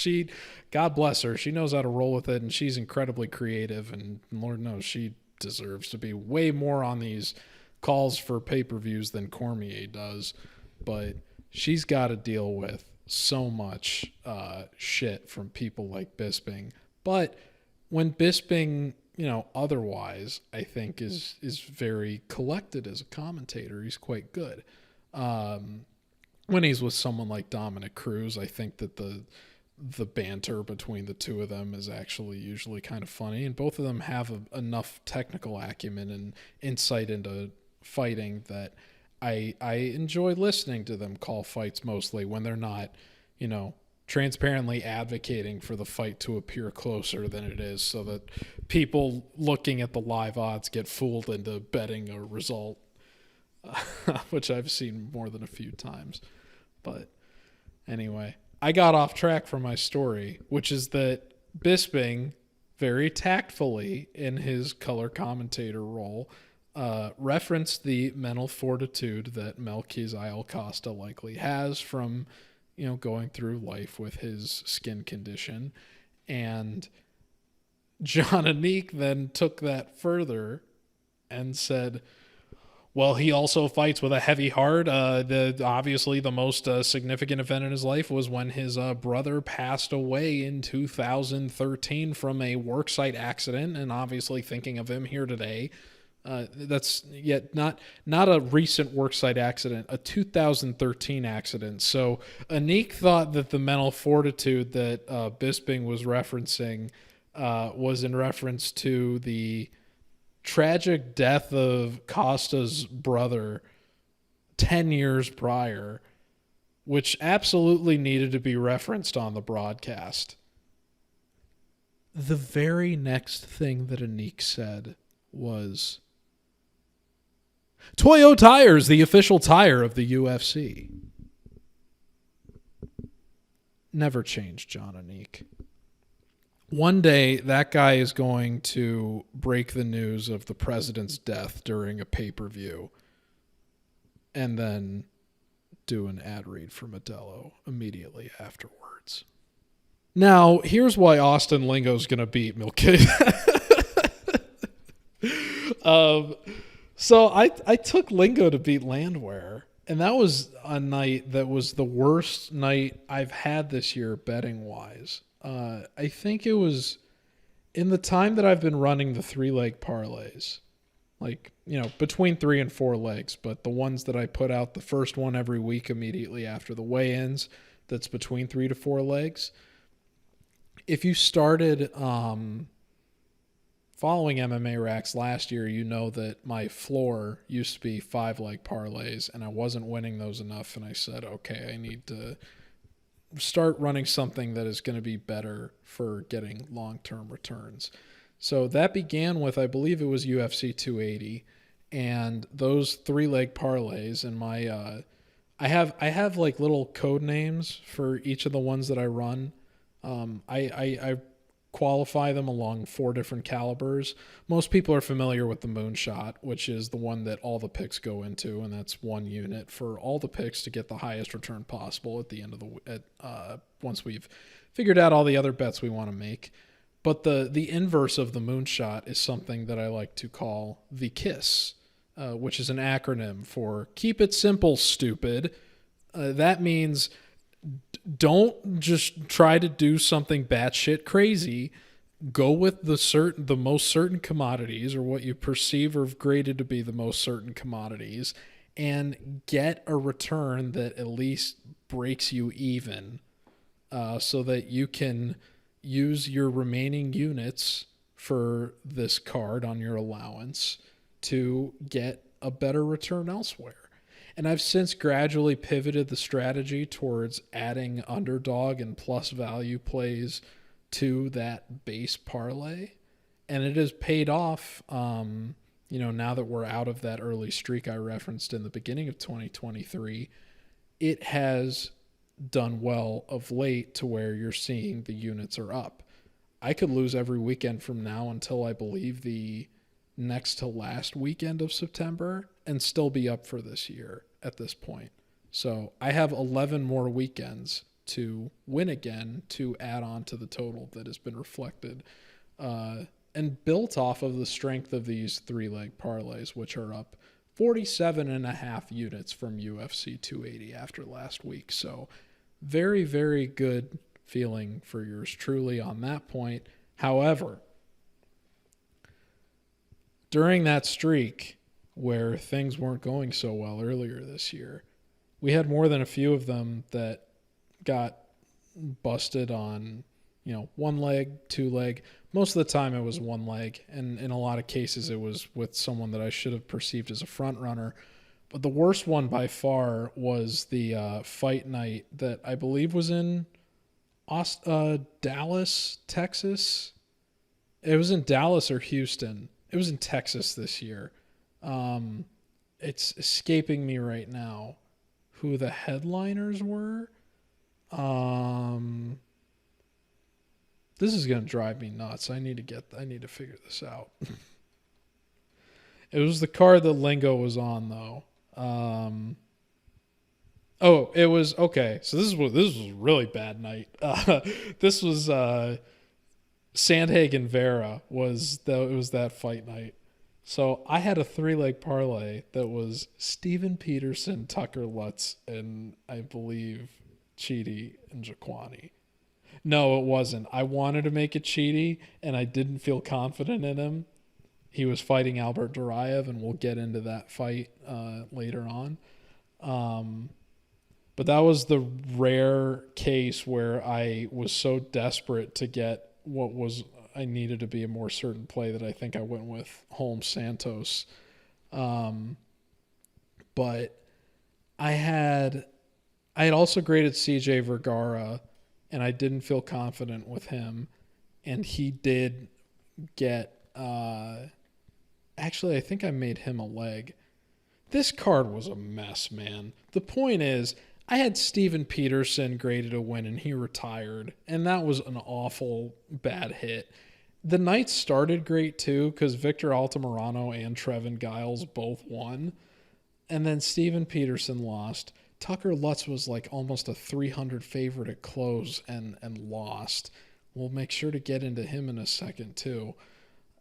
God bless her, she knows how to roll with it, and she's incredibly creative, and Lord knows she deserves to be way more on these calls for pay-per-views than Cormier does. But she's got to deal with so much shit from people like Bisping. But when Bisping, otherwise, I think is very collected as a commentator, he's quite good. When he's with someone like Dominic Cruz, I think that the banter between the two of them is actually usually kind of funny, and both of them have enough technical acumen and insight into fighting that I enjoy listening to them call fights, mostly when they're not, transparently advocating for the fight to appear closer than it is, so that people looking at the live odds get fooled into betting a result, which I've seen more than a few times. But anyway, I got off track from my story, which is that Bisping, very tactfully in his color commentator role, referenced the mental fortitude that Melquizael Costa likely has from, going through life with his skin condition. And John Anik then took that further and said, Well, he also fights with a heavy heart. Obviously the most significant event in his life was when his brother passed away in 2013 from a worksite accident, and obviously thinking of him here today. That's yet not a recent worksite accident, a 2013 accident. So Anik thought that the mental fortitude that Bisping was referencing was in reference to the tragic death of Costa's brother 10 years prior, which absolutely needed to be referenced on the broadcast. The very next thing that Anik said was, Toyo Tires, the official tire of the UFC. Never change, John Anik. One day, that guy is going to break the news of the president's death during a pay-per-view and then do an ad read for Modelo immediately afterwards. Now, here's why Austin Lingo's going to beat Melquizael. So I took Lingo to beat Landwehr, and that was a night that was the worst night I've had this year betting-wise. I think it was in the time that I've been running the 3-leg parlays, like, between 3 and 4 legs, but the ones that I put out, the first one every week immediately after the weigh-ins, that's between 3 to 4 legs. If you started following MMA Rax last year, you know that my floor used to be 5-leg parlays, and I wasn't winning those enough, and I said, okay, I need to start running something that is going to be better for getting long-term returns. So that began with, I believe it was UFC 280, and those 3-leg parlays, and my I have like little code names for each of the ones that I run. I qualify them along 4 different calibers. Most people are familiar with the moonshot, which is the one that all the picks go into, and that's 1 unit for all the picks to get the highest return possible at the end of once we've figured out all the other bets we want to make. But the inverse of the moonshot is something that I like to call the KISS, which is an acronym for Keep It Simple, Stupid. That means don't just try to do something batshit crazy. Go with the most certain commodities, or what you perceive or graded to be the most certain commodities, and get a return that at least breaks you even, so that you can use your remaining units for this card on your allowance to get a better return elsewhere. And I've since gradually pivoted the strategy towards adding underdog and plus value plays to that base parlay. And it has paid off, now that we're out of that early streak I referenced in the beginning of 2023. It has done well of late to where you're seeing the units are up. I could lose every weekend from now until I believe the next to last weekend of September and still be up for this year at this point. So I have 11 more weekends to win again to add on to the total that has been reflected and built off of the strength of these 3-leg parlays, which are up 47.5 units from UFC 280 after last week. So very, very good feeling for yours truly on that point. However, during that streak where things weren't going so well earlier this year, we had more than a few of them that got busted on, 1 leg, 2 leg. Most of the time it was 1 leg, and in a lot of cases it was with someone that I should have perceived as a front runner. But the worst one by far was the fight night that I believe was in Dallas, Texas. It was in Dallas or Houston. It was in Texas this year. It's escaping me right now who the headliners were. This is going to drive me nuts. I need to figure this out. It was the card that Lingo was on, though. It was okay. So this was a really bad night. This was Sandhagen Vera it was that fight night. So I had a 3-leg parlay that was Steven Peterson, Tucker Lutz, and I believe Chidi and Jaquani. No, it wasn't. I wanted to make it Chidi, and I didn't feel confident in him. He was fighting Albert Duraev, and we'll get into that fight later on. But that was the rare case where I was so desperate to get what was I needed to be a more certain play that I think I went with Holm Santos. But I had also graded CJ Vergara, and I didn't feel confident with him. And he did get actually, I think I made him a leg. This card was a mess, man. The point is, I had Steven Peterson graded a win, and he retired, and that was an awful bad hit. The night started great, too, because Victor Altamirano and Trevin Giles both won, and then Steven Peterson lost. Tucker Lutz was like almost a 300 favorite at close and lost. We'll make sure to get into him in a second, too.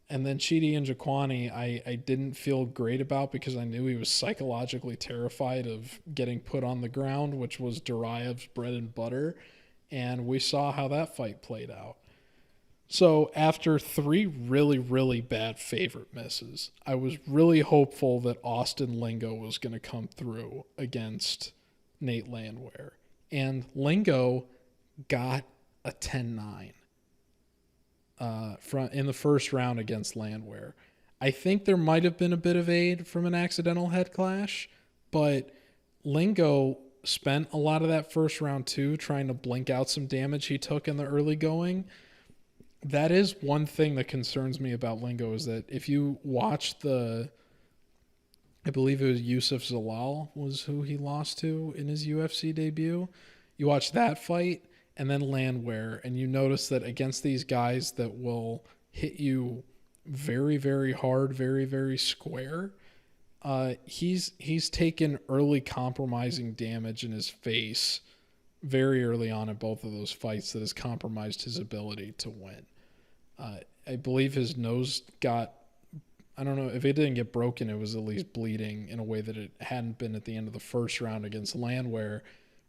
And then Chidi and Jaquani, I didn't feel great about because I knew he was psychologically terrified of getting put on the ground, which was Duraev's bread and butter. And we saw how that fight played out. So after 3 really, really bad favorite misses, I was really hopeful that Austin Lingo was going to come through against Nate Landwehr. And Lingo got a 10-9. In the first round against Landwehr. I think there might have been a bit of aid from an accidental head clash, but Lingo spent a lot of that first round too trying to blink out some damage he took in the early going. That is one thing that concerns me about Lingo, is that if you watch I believe it was Yusuf Zalal was who he lost to in his UFC debut. You watch that fight and then Landwehr, and you notice that against these guys that will hit you very, very hard, very, very square, he's taken early compromising damage in his face very early on in both of those fights that has compromised his ability to win. I believe his nose got, I don't know, if it didn't get broken, it was at least bleeding in a way that it hadn't been at the end of the first round against Landwehr.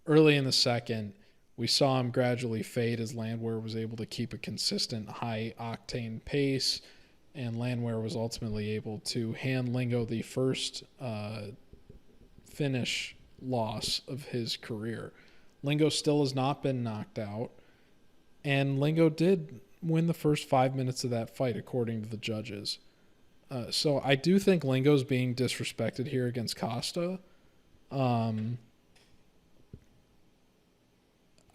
Early in the second, we saw him gradually fade as Landwehr was able to keep a consistent high-octane pace, and Landwehr was ultimately able to hand Lingo the first finish loss of his career. Lingo still has not been knocked out, and Lingo did win the first 5 minutes of that fight, according to the judges. So I do think Lingo's being disrespected here against Costa.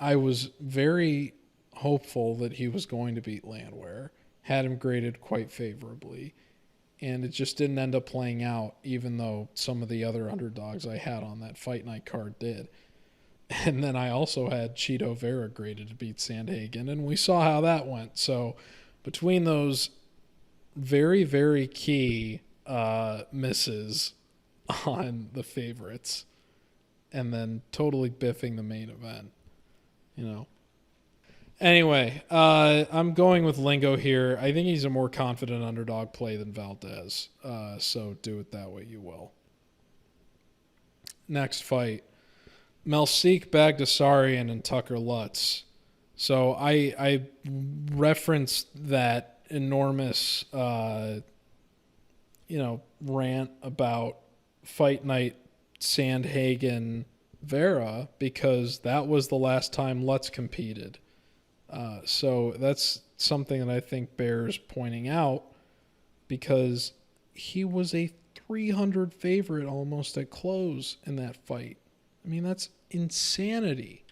I was very hopeful that he was going to beat Landwehr, had him graded quite favorably, and it just didn't end up playing out, even though some of the other underdogs I had on that fight night card did. And then I also had Chito Vera graded to beat Sandhagen, and we saw how that went. So between those very, very key misses on the favorites and then totally biffing the main event, Anyway, I'm going with Lingo here. I think he's a more confident underdog play than Valdez. So do it that way you will. Next fight. Melsik, Baghdasaryan, and Tucker Lutz. So I referenced that enormous, rant about Fight Night Sandhagen Vera because that was the last time Lutz competed. So that's something that I think bears pointing out because he was a 300 favorite almost at close in that fight. I mean, that's insanity.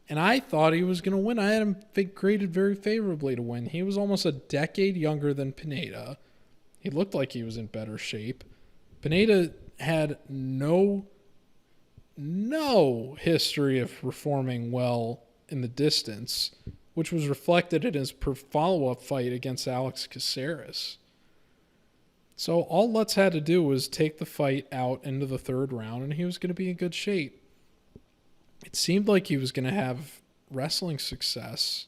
And I thought he was going to win. I had him graded very favorably to win. He was almost a decade younger than Pineda. He looked like he was in better shape. Pineda had no history of performing well in the distance, which was reflected in his follow-up fight against Alex Caceres. So all Lutz had to do was take the fight out into the third round, and he was going to be in good shape. It seemed like he was going to have wrestling success.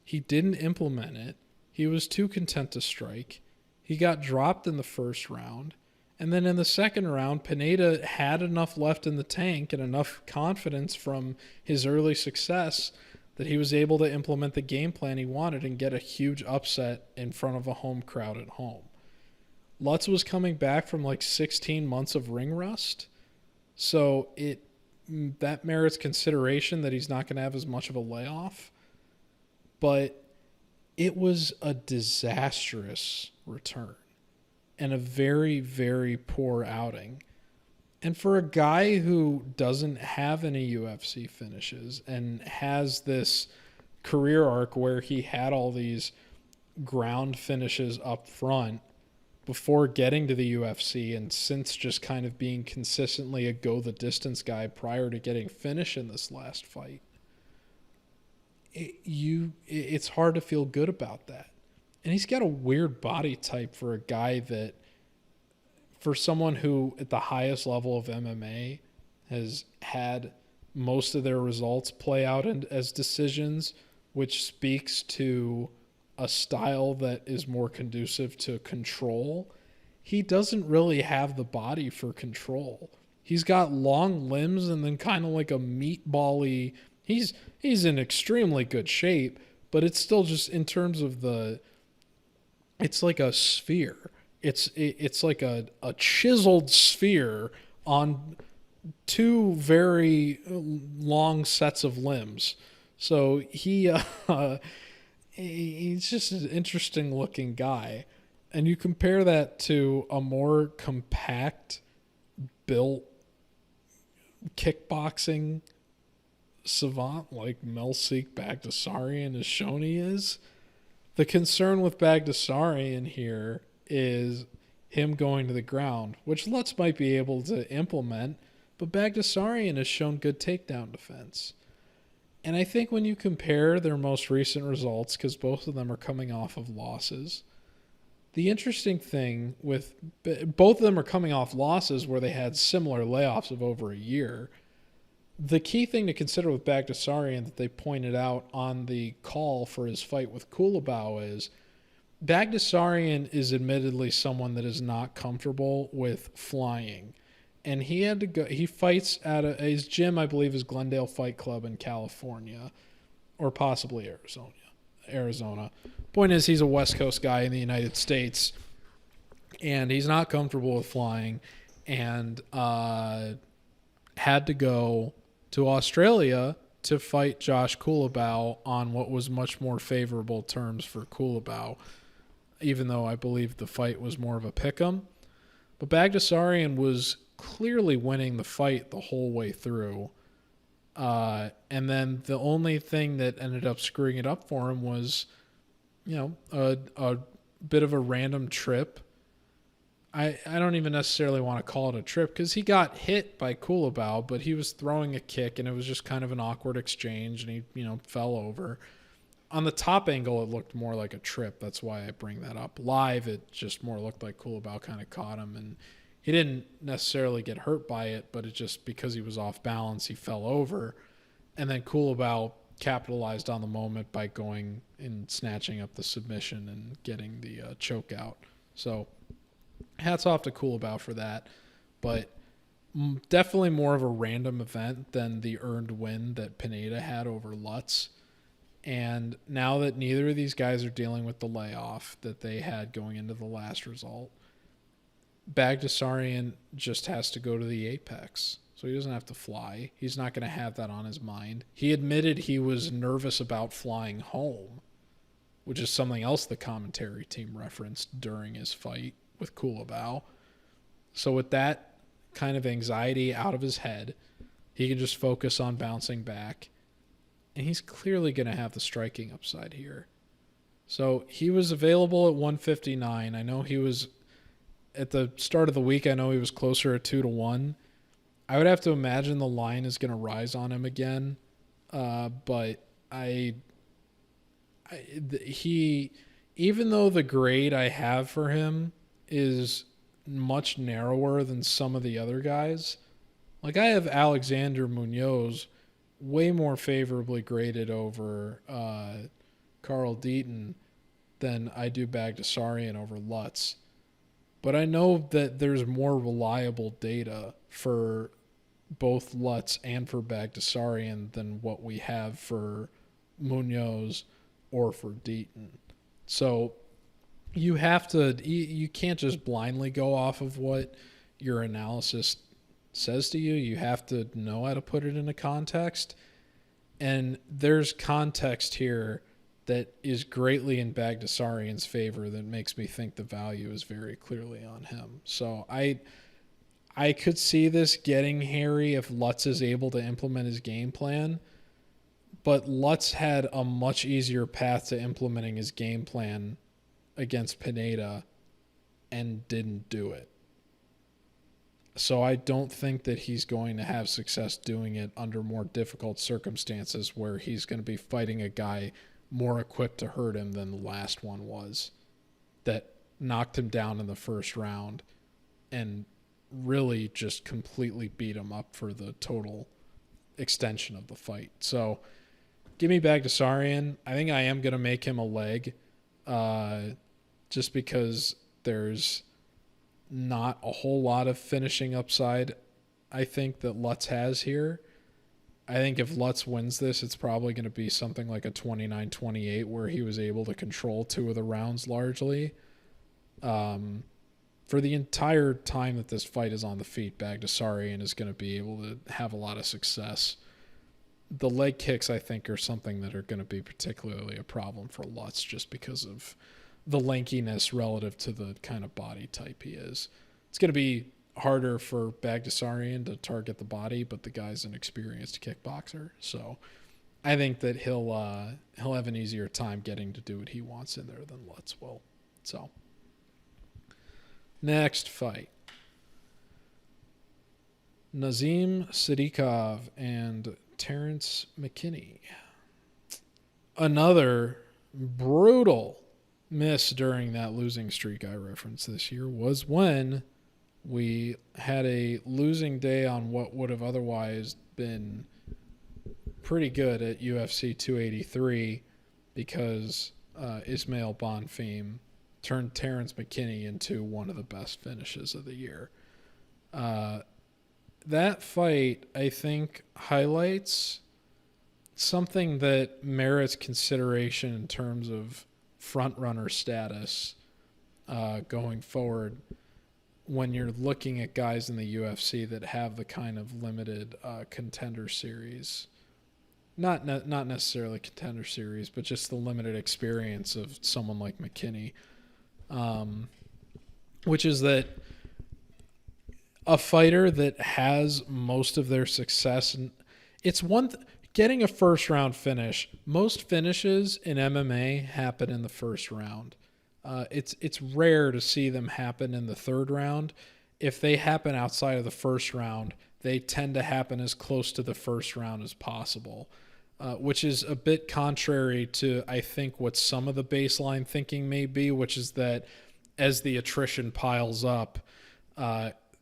He didn't implement it. He was too content to strike. He got dropped in the first round. And then in the second round, Pineda had enough left in the tank and enough confidence from his early success that he was able to implement the game plan he wanted and get a huge upset in front of a home crowd at home. Lutz was coming back from like 16 months of ring rust, so that merits consideration that he's not going to have as much of a layoff. But it was a disastrous return and a very, very poor outing. And for a guy who doesn't have any UFC finishes and has this career arc where he had all these ground finishes up front before getting to the UFC, and since just kind of being consistently a go-the-distance guy prior to getting finished in this last fight, it's hard to feel good about that. And he's got a weird body type for a guy that, for someone who at the highest level of MMA has had most of their results play out as decisions, which speaks to a style that is more conducive to control. He doesn't really have the body for control. He's got long limbs and then kind of like a meatball-y. He's in extremely good shape, but it's still just in terms of it's like a sphere. It's like a chiseled sphere on two very long sets of limbs. So he's just an interesting looking guy. And you compare that to a more compact built kickboxing savant like Melsik Baghdasaryan has shown he is. The concern with Baghdasaryan here is him going to the ground, which Lutz might be able to implement, but Baghdasaryan has shown good takedown defense. And I think when you compare their most recent results, because both of them are coming off of losses, the interesting thing with both of them are coming off losses where they had similar layoffs of over a year. The key thing to consider with Baghdasaryan that they pointed out on the call for his fight with Kulabau is Baghdasaryan is admittedly someone that is not comfortable with flying. And he had to go. He fights at his gym, I believe, is Glendale Fight Club in California, or possibly Arizona. Point is, he's a West Coast guy in the United States, and he's not comfortable with flying, and had to go to Australia to fight Josh Kulabau on what was much more favorable terms for Kulabau, even though I believe the fight was more of a pick'em. But Baghdasaryan was clearly winning the fight the whole way through. And then the only thing that ended up screwing it up for him was, a bit of a random trip. I don't even necessarily want to call it a trip because he got hit by Kulabau, but he was throwing a kick and it was just kind of an awkward exchange and he, fell over. On the top angle, it looked more like a trip. That's why I bring that up. Live, it just more looked like Kulabau kind of caught him, and he didn't necessarily get hurt by it, but it just, because he was off balance, he fell over. And then Kulabau capitalized on the moment by going and snatching up the submission and getting the choke out. So hats off to Kulabau for that. But definitely more of a random event than the earned win that Pineda had over Lutz. And now that neither of these guys are dealing with the layoff that they had going into the last result, Baghdasaryan just has to go to the apex. So he doesn't have to fly. He's not going to have that on his mind. He admitted he was nervous about flying home, which is something else the commentary team referenced during his fight with Kulabau. So with that kind of anxiety out of his head, he can just focus on bouncing back. And he's clearly going to have the striking upside here. So he was available at 159. I know he was, at the start of the week, I know he was closer at 2-1. I would have to imagine the line is going to rise on him again. But even though the grade I have for him is much narrower than some of the other guys, like I have Alexander Munoz way more favorably graded over Carl Deaton than I do Baghdasaryan over Lutz. But I know that there's more reliable data for both Lutz and for Baghdasaryan than what we have for Munoz or for Deaton. So you can't just blindly go off of what your analysis says to you. You have to know how to put it into context. And there's context here that is greatly in Baghdasaryan's favor that makes me think the value is very clearly on him. So I could see this getting hairy if Lutz is able to implement his game plan, but Lutz had a much easier path to implementing his game plan against Pineda and didn't do it. So I don't think that he's going to have success doing it under more difficult circumstances where he's going to be fighting a guy more equipped to hurt him than the last one was, that knocked him down in the first round and really just completely beat him up for the total extension of the fight. So give me Baghdasaryan. I think I am going to make him a leg just because there's not a whole lot of finishing upside I think that Lutz has here. I think if Lutz wins this, it's probably going to be something like a 29-28 where he was able to control two of the rounds largely. For the entire time that this fight is on the feet, Baghdasaryan is going to be able to have a lot of success. The leg kicks, I think, are something that are going to be particularly a problem for Lutz just because of the lankiness relative to the kind of body type he is. It's going to be harder for Baghdasaryan to target the body, but the guy's an experienced kickboxer, so I think that he'll have an easier time getting to do what he wants in there than Lutz will. So, next fight. Nazim Sadykhov and Terrance McKinney. Another brutal miss during that losing streak I referenced this year was when we had a losing day on what would have otherwise been pretty good at UFC 283 because Ismail Bonfim turned Terrance McKinney into one of the best finishes of the year. That fight, I think, highlights something that merits consideration in terms of front-runner status going forward when you're looking at guys in the UFC that have the kind of limited contender series. Not necessarily contender series, but just the limited experience of someone like McKinney, which is that a fighter that has most of their success, and it's getting a first-round finish. Most finishes in MMA happen in the first round. It's rare to see them happen in the third round. If they happen outside of the first round, they tend to happen as close to the first round as possible, which is a bit contrary to, I think, what some of the baseline thinking may be, which is that as the attrition piles up,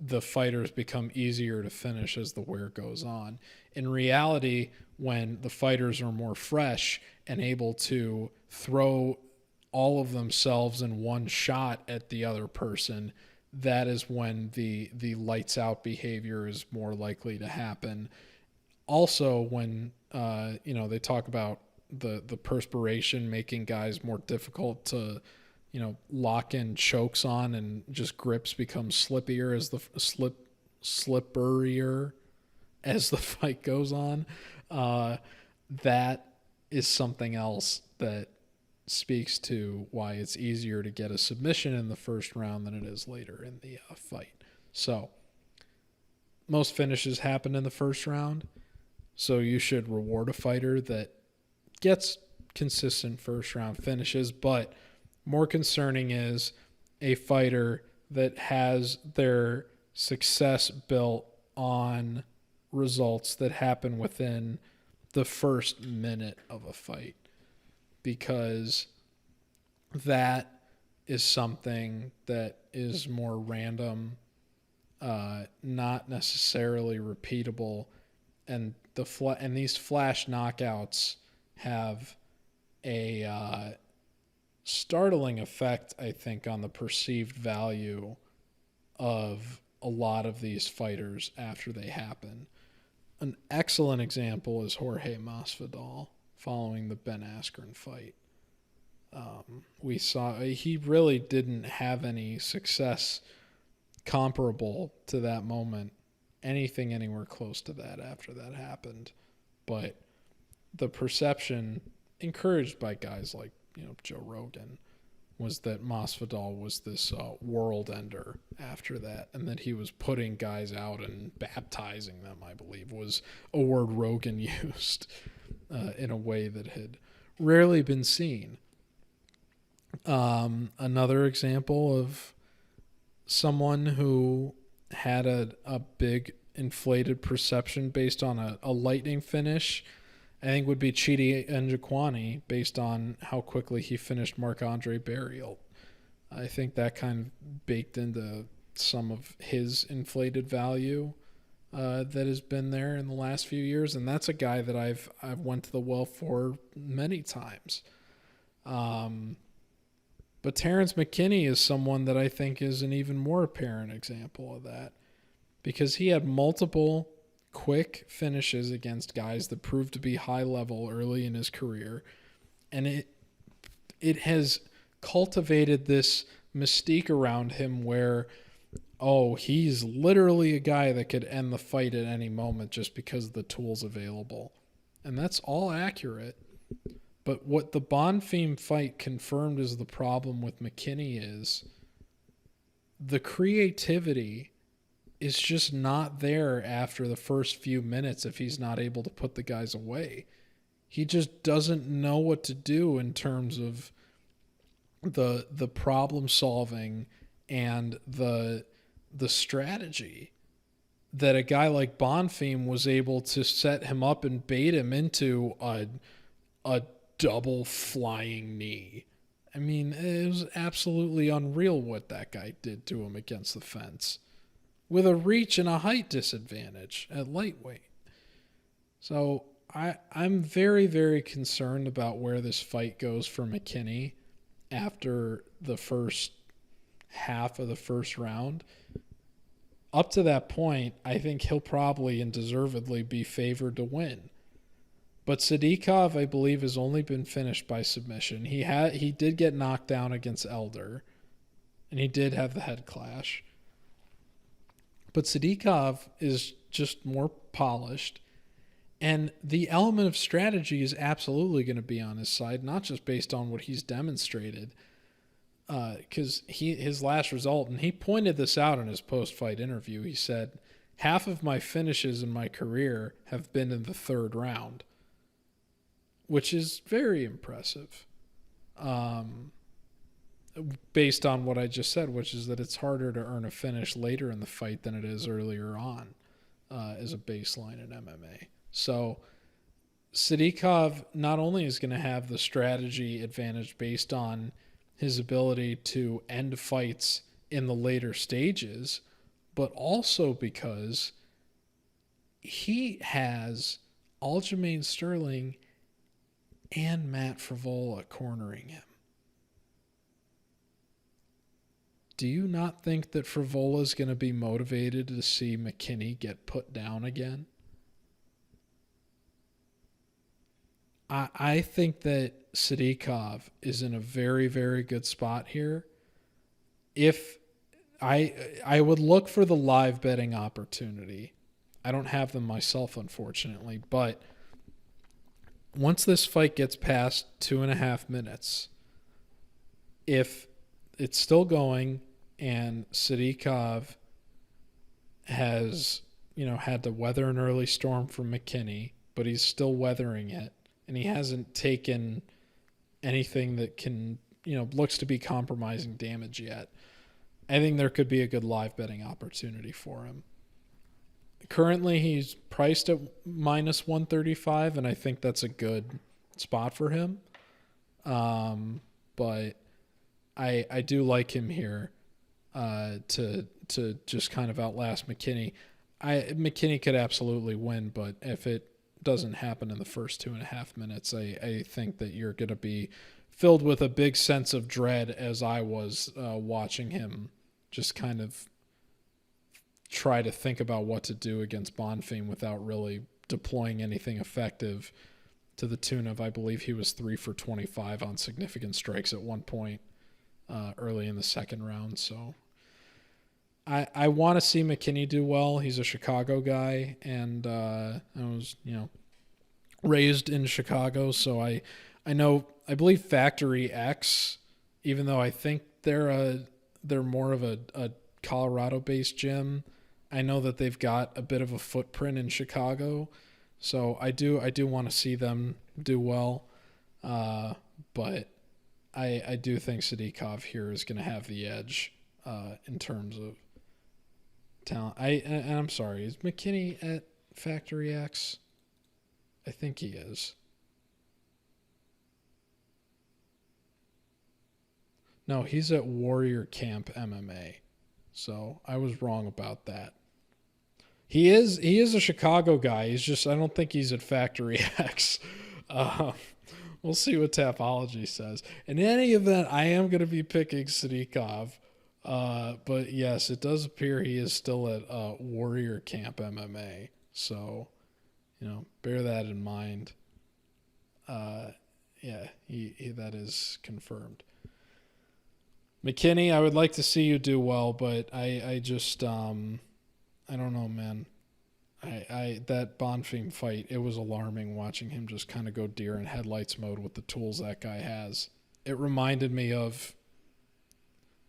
the fighters become easier to finish as the wear goes on. In reality, when the fighters are more fresh and able to throw all of themselves in one shot at the other person, that is when the lights out behavior is more likely to happen. Also, when they talk about the perspiration making guys more difficult to lock in chokes on, and just grips become slipperier as the fight goes on. That is something else that speaks to why it's easier to get a submission in the first round than it is later in the fight. So most finishes happen in the first round, so you should reward a fighter that gets consistent first round finishes, but more concerning is a fighter that has their success built on results that happen within the first minute of a fight, because that is something that is more random, not necessarily repeatable, and these flash knockouts have a startling effect, I think, on the perceived value of a lot of these fighters after they happen. An excellent example is Jorge Masvidal following the Ben Askren fight. We saw he really didn't have any success comparable to that moment, anything anywhere close to that after that happened. But the perception, encouraged by guys like Joe Rogan, was that Masvidal was this world ender after that, and that he was putting guys out and baptizing them, I believe, was a word Rogan used in a way that had rarely been seen. Another example of someone who had a big inflated perception based on a lightning finish, I think, would be Chidi Njokwani, based on how quickly he finished Marc-Andre Barriault. I think that kind of baked into some of his inflated value that has been there in the last few years, and that's a guy that I've went to the well for many times. But Terrance McKinney is someone that I think is an even more apparent example of that, because he had multiple quick finishes against guys that proved to be high level early in his career, and it has cultivated this mystique around him where, oh, he's literally a guy that could end the fight at any moment just because of the tools available. And that's all accurate. But what the Bonfim fight confirmed is the problem with McKinney is the creativity is just not there after the first few minutes if he's not able to put the guys away. He just doesn't know what to do in terms of the problem solving and the strategy that a guy like Bonfim was able to set him up and bait him into a double flying knee. I mean, it was absolutely unreal what that guy did to him against the fence, with a reach and a height disadvantage at lightweight. So I'm very, very concerned about where this fight goes for McKinney after the first half of the first round. Up to that point, I think he'll probably and deservedly be favored to win. But Sadykhov, I believe, has only been finished by submission. He did get knocked down against Elder, and he did have the head clash. But Sadykhov is just more polished, and the element of strategy is absolutely going to be on his side, not just based on what he's demonstrated, because his last result, and he pointed this out in his post-fight interview, he said, half of my finishes in my career have been in the third round, which is very impressive. Based on what I just said, which is that it's harder to earn a finish later in the fight than it is earlier on as a baseline in MMA. So Sadykhov not only is going to have the strategy advantage based on his ability to end fights in the later stages, but also because he has Aljamain Sterling and Matt Frevola cornering him. Do you not think that Frevola is going to be motivated to see McKinney get put down again? I think that Sadykhov is in a very, very good spot here. If I would look for the live betting opportunity. I don't have them myself, unfortunately, but once this fight gets past 2.5 minutes, if it's still going and Sadykhov has, had to weather an early storm from McKinney, but he's still weathering it, and he hasn't taken anything that can, looks to be compromising damage yet, I think there could be a good live betting opportunity for him. Currently, he's priced at minus 135, and I think that's a good spot for him. But I do like him here to just kind of outlast McKinney. McKinney could absolutely win, but if it doesn't happen in the first 2.5 minutes, I think that you're going to be filled with a big sense of dread, as I was watching him just kind of try to think about what to do against Bonfim without really deploying anything effective, to the tune of, I believe he was 3 for 25 on significant strikes at one point early in the second round. So I want to see McKinney do well. He's a Chicago guy, and I was, raised in Chicago, so I believe Factory X, even though I think they're more of a Colorado-based gym, I know that they've got a bit of a footprint in Chicago, so I do want to see them do well, but I do think Sadykhov here is going to have the edge in terms of talent. And I'm sorry, is McKinney at Factory X? I think he is. No, he's at Warrior Camp MMA. So I was wrong about that. He is a Chicago guy. He's just, I don't think he's at Factory X. We'll see what Tapology says. In any event, I am going to be picking Sadykhov. But yes, it does appear he is still at Warrior Camp MMA. So, bear that in mind. Yeah, he that is confirmed. McKinney, I would like to see you do well, but I just I don't know, man. That Bonfim fight, it was alarming watching him just kind of go deer in headlights mode with the tools that guy has. It reminded me of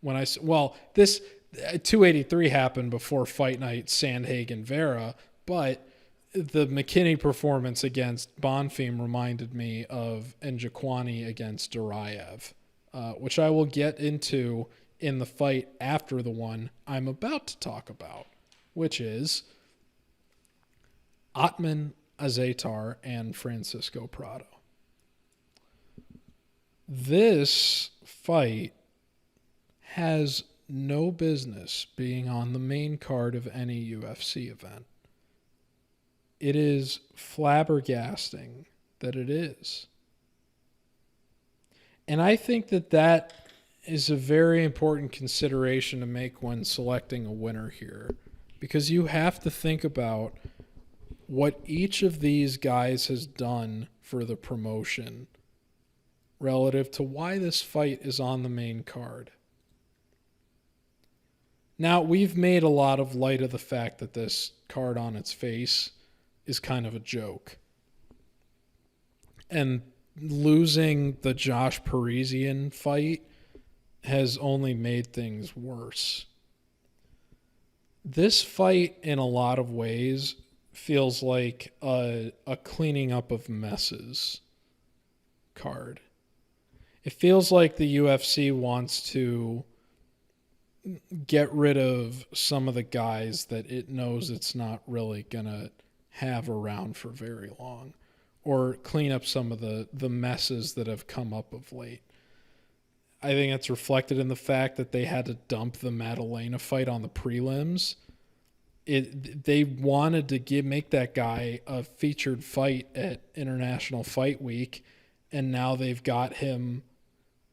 when this 283 happened before Fight Night Sandhagen-Vera, but the McKinney performance against Bonfim reminded me of Njokwani against Duraev, which I will get into in the fight after the one I'm about to talk about, which is Ottman, Azaitar, and Francisco Prado. This fight has no business being on the main card of any UFC event. It is flabbergasting that it is. And I think that is a very important consideration to make when selecting a winner here, because you have to think about what each of these guys has done for the promotion relative to why this fight is on the main card. Now, we've made a lot of light of the fact that this card on its face is kind of a joke. And losing the Josh Parisian fight has only made things worse. This fight, in a lot of ways, feels like a cleaning up of messes card. It feels like the UFC wants to get rid of some of the guys that it knows it's not really going to have around for very long, or clean up some of the messes that have come up of late. I think it's reflected in the fact that they had to dump the Maddalena fight on the prelims. They wanted to make that guy a featured fight at International Fight Week, and now they've got him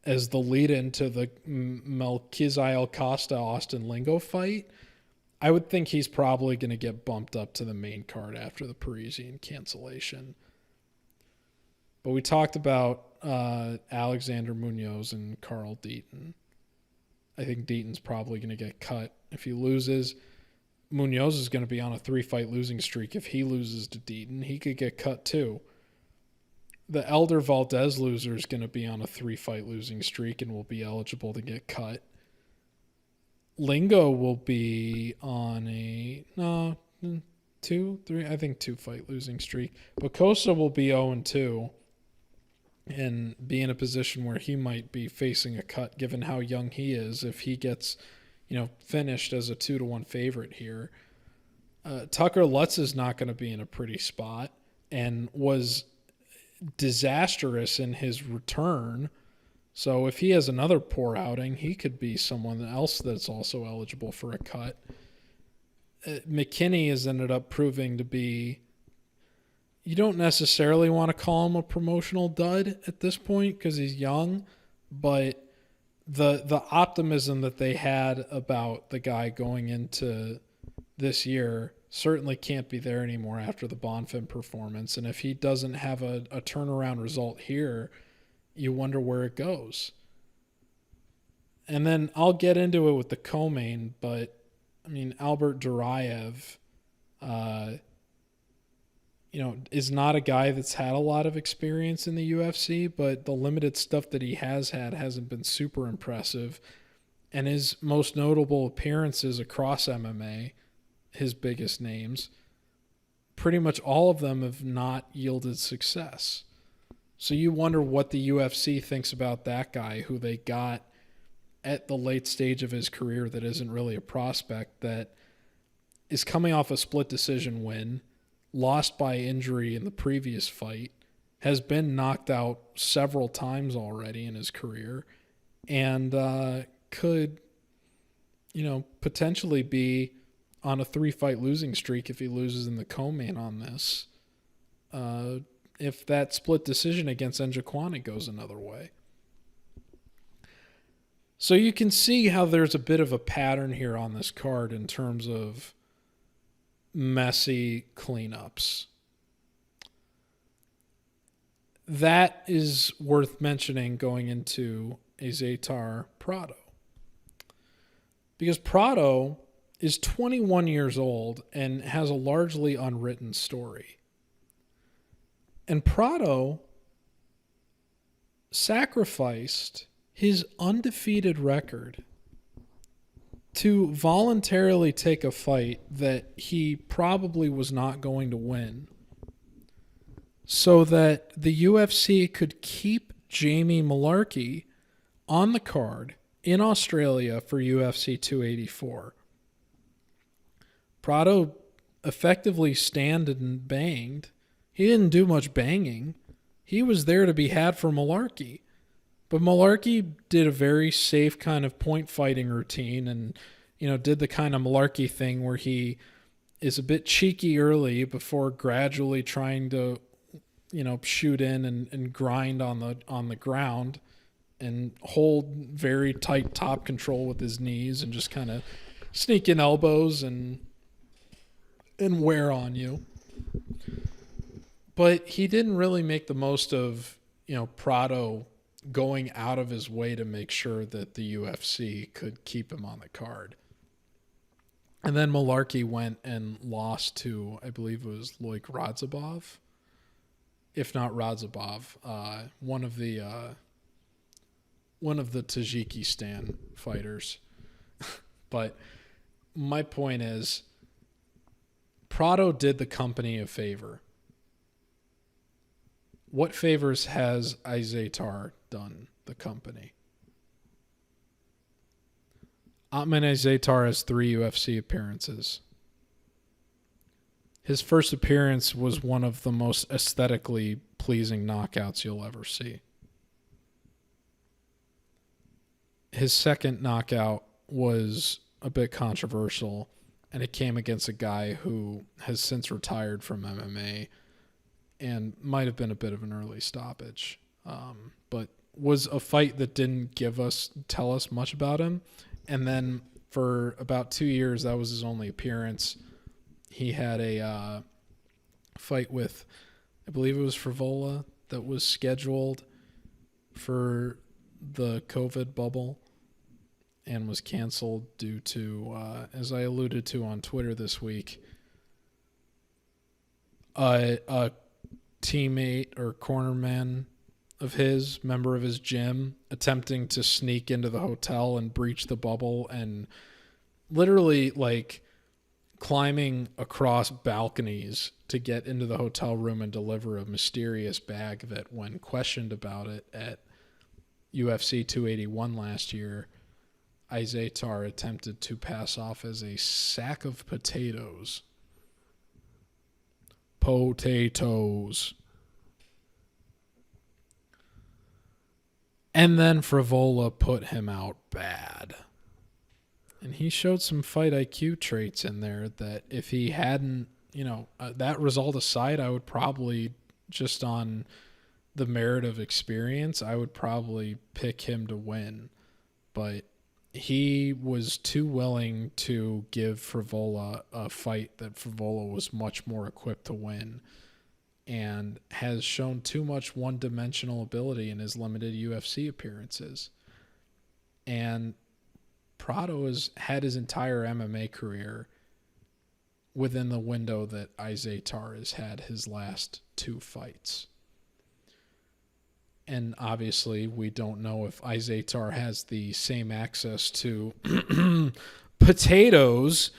as the lead-in to the Melquizael Costa Austin Lingo fight. I would think he's probably going to get bumped up to the main card after the Parisian cancellation. But we talked about Alexander Munoz and Carl Deaton. I think Deaton's probably going to get cut if he loses. Munoz is going to be on a 3-fight losing streak. If he loses to Deaton, he could get cut too. The Elder Valdez loser is going to be on a 3-fight losing streak and will be eligible to get cut. Lingo will be on a 2-fight losing streak. But Costa will be 0-2 and be in a position where he might be facing a cut given how young he is if he gets, finished as a 2-1 favorite here. Tucker Lutz is not going to be in a pretty spot and was disastrous in his return. So if he has another poor outing, he could be someone else that's also eligible for a cut. McKinney has ended up proving to be, you don't necessarily want to call him a promotional dud at this point because he's young, but the optimism that they had about the guy going into this year certainly can't be there anymore after the Bonfim performance. And if he doesn't have a turnaround result here, you wonder where it goes. And then I'll get into it with the co-main, but I mean, Albert Duraev, is not a guy that's had a lot of experience in the UFC, but the limited stuff that he has had hasn't been super impressive. And his most notable appearances across MMA, his biggest names, pretty much all of them have not yielded success. So you wonder what the UFC thinks about that guy who they got at the late stage of his career that isn't really a prospect, that is coming off a split decision win, lost by injury in the previous fight, has been knocked out several times already in his career, and could, potentially be on a 3-fight losing streak if he loses in the co-main on this, if that split decision against Njokuani goes another way. So you can see how there's a bit of a pattern here on this card in terms of messy cleanups. That is worth mentioning going into Azaitar Prado. Because Prado is 21 years old and has a largely unwritten story. And Prado sacrificed his undefeated record to voluntarily take a fight that he probably was not going to win so that the UFC could keep Jamie Mullarkey on the card in Australia for UFC 284. Prado effectively stand and banged. He didn't do much banging. He was there to be had for Mullarkey. But Mullarkey did a very safe kind of point fighting routine and, did the kind of Mullarkey thing where he is a bit cheeky early before gradually trying to, shoot in and grind on the ground and hold very tight top control with his knees and just kind of sneak in elbows and wear on you. But he didn't really make the most of, Prado going out of his way to make sure that the UFC could keep him on the card. And then Mullarkey went and lost to, I believe it was Loik Radzhabov, if not Radzhabov, one of the Tajikistan fighters. But my point is, Prado did the company a favor. What favors has Azaitar done the company? Ottman Azaitar has 3 UFC appearances. His first appearance was one of the most aesthetically pleasing knockouts you'll ever see. His second knockout was a bit controversial, and it came against a guy who has since retired from MMA and might have been a bit of an early stoppage, but was a fight that didn't tell us much about him. And then for about 2 years, that was his only appearance. He had a fight with, I believe it was Frivola, that was scheduled for the COVID bubble and was canceled due to, as I alluded to on Twitter this week, a teammate or cornerman of his, member of his gym, attempting to sneak into the hotel and breach the bubble and literally climbing across balconies to get into the hotel room and deliver a mysterious bag that, when questioned about it at UFC 281 last year, Azaitar attempted to pass off as a sack of potatoes. Potatoes. And then Frivola put him out bad. And he showed some fight IQ traits in there that if he hadn't, that result aside, I would probably, just on the merit of experience, I would probably pick him to win. But he was too willing to give Frivola a fight that Frivola was much more equipped to win, and has shown too much one-dimensional ability in his limited UFC appearances. And Prado has had his entire MMA career within the window that Azaitar has had his last 2 fights. And obviously, we don't know if Azaitar has the same access to potatoes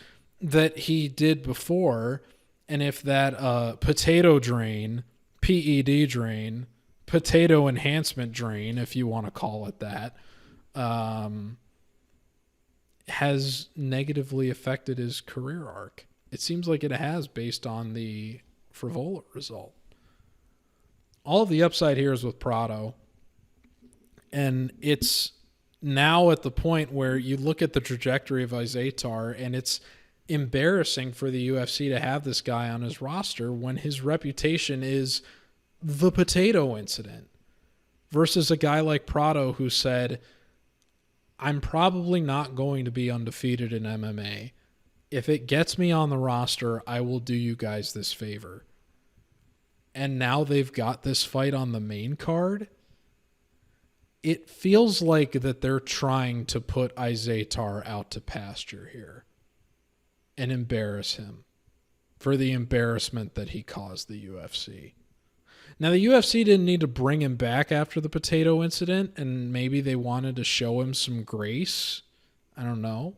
that he did before, and if that potato drain, PED drain, potato enhancement drain, if you want to call it that, has negatively affected his career arc. It seems like it has, based on the Frivola result. All of the upside here is with Prado, and it's now at the point where you look at the trajectory of Azaitar, and it's embarrassing for the UFC to have this guy on his roster when his reputation is the potato incident, versus a guy like Prado who said, I'm probably not going to be undefeated in MMA. If it gets me on the roster, I will do you guys this favor. And now they've got this fight on the main card. It feels like that they're trying to put Azaitar out to pasture here and embarrass him for the embarrassment that he caused the UFC. Now, the UFC didn't need to bring him back after the potato incident, and maybe they wanted to show him some grace. I don't know.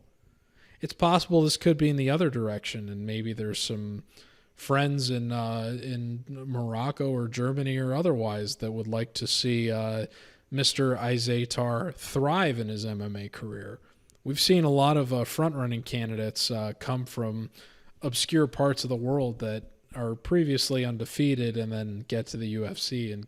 It's possible this could be in the other direction, and maybe there's some friends in Morocco or Germany or otherwise that would like to see Mr. Azaitar thrive in his MMA career. We've seen a lot of front-running candidates come from obscure parts of the world that are previously undefeated and then get to the UFC and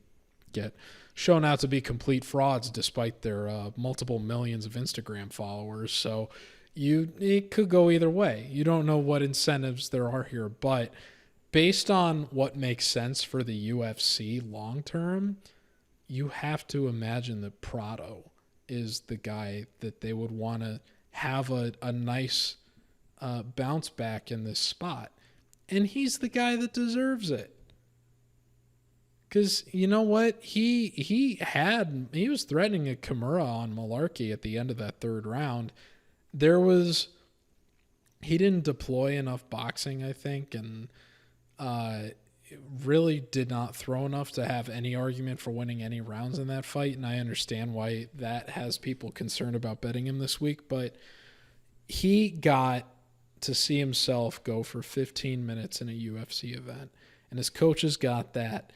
get shown out to be complete frauds despite their multiple millions of Instagram followers. So it could go either way. You don't know what incentives there are here, but based on what makes sense for the UFC long term, you have to imagine that Prado is the guy that they would want to have a nice bounce back in this spot. And he's the guy that deserves it. Because you know what? He was threatening a Kimura on Malarkey at the end of that third round. He didn't deploy enough boxing, I think, and really did not throw enough to have any argument for winning any rounds in that fight. And I understand why that has people concerned about betting him this week, but he got to see himself go for 15 minutes in a UFC event, and his coaches got that,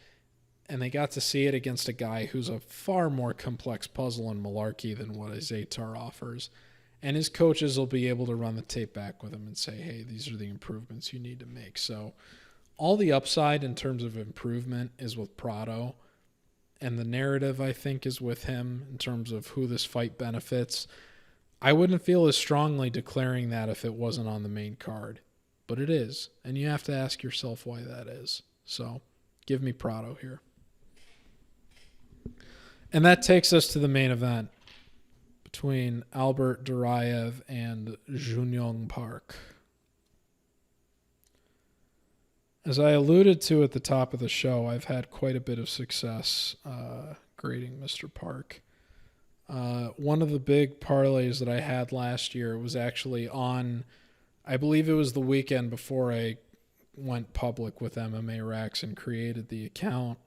and they got to see it against a guy who's a far more complex puzzle in Malarkey than what Azaitar offers. And his coaches will be able to run the tape back with him and say, hey, these are the improvements you need to make. So all the upside in terms of improvement is with Prado, and the narrative, I think, is with him in terms of who this fight benefits. I wouldn't feel as strongly declaring that if it wasn't on the main card, but it is, and you have to ask yourself why that is. So give me Prado here. And that takes us to the main event between Albert Duraev and Junyong Park. As I alluded to at the top of the show, I've had quite a bit of success grading Mr. Park. One of the big parlays that I had last year was actually on, I believe it was the weekend before I went public with MMA Rax and created the account,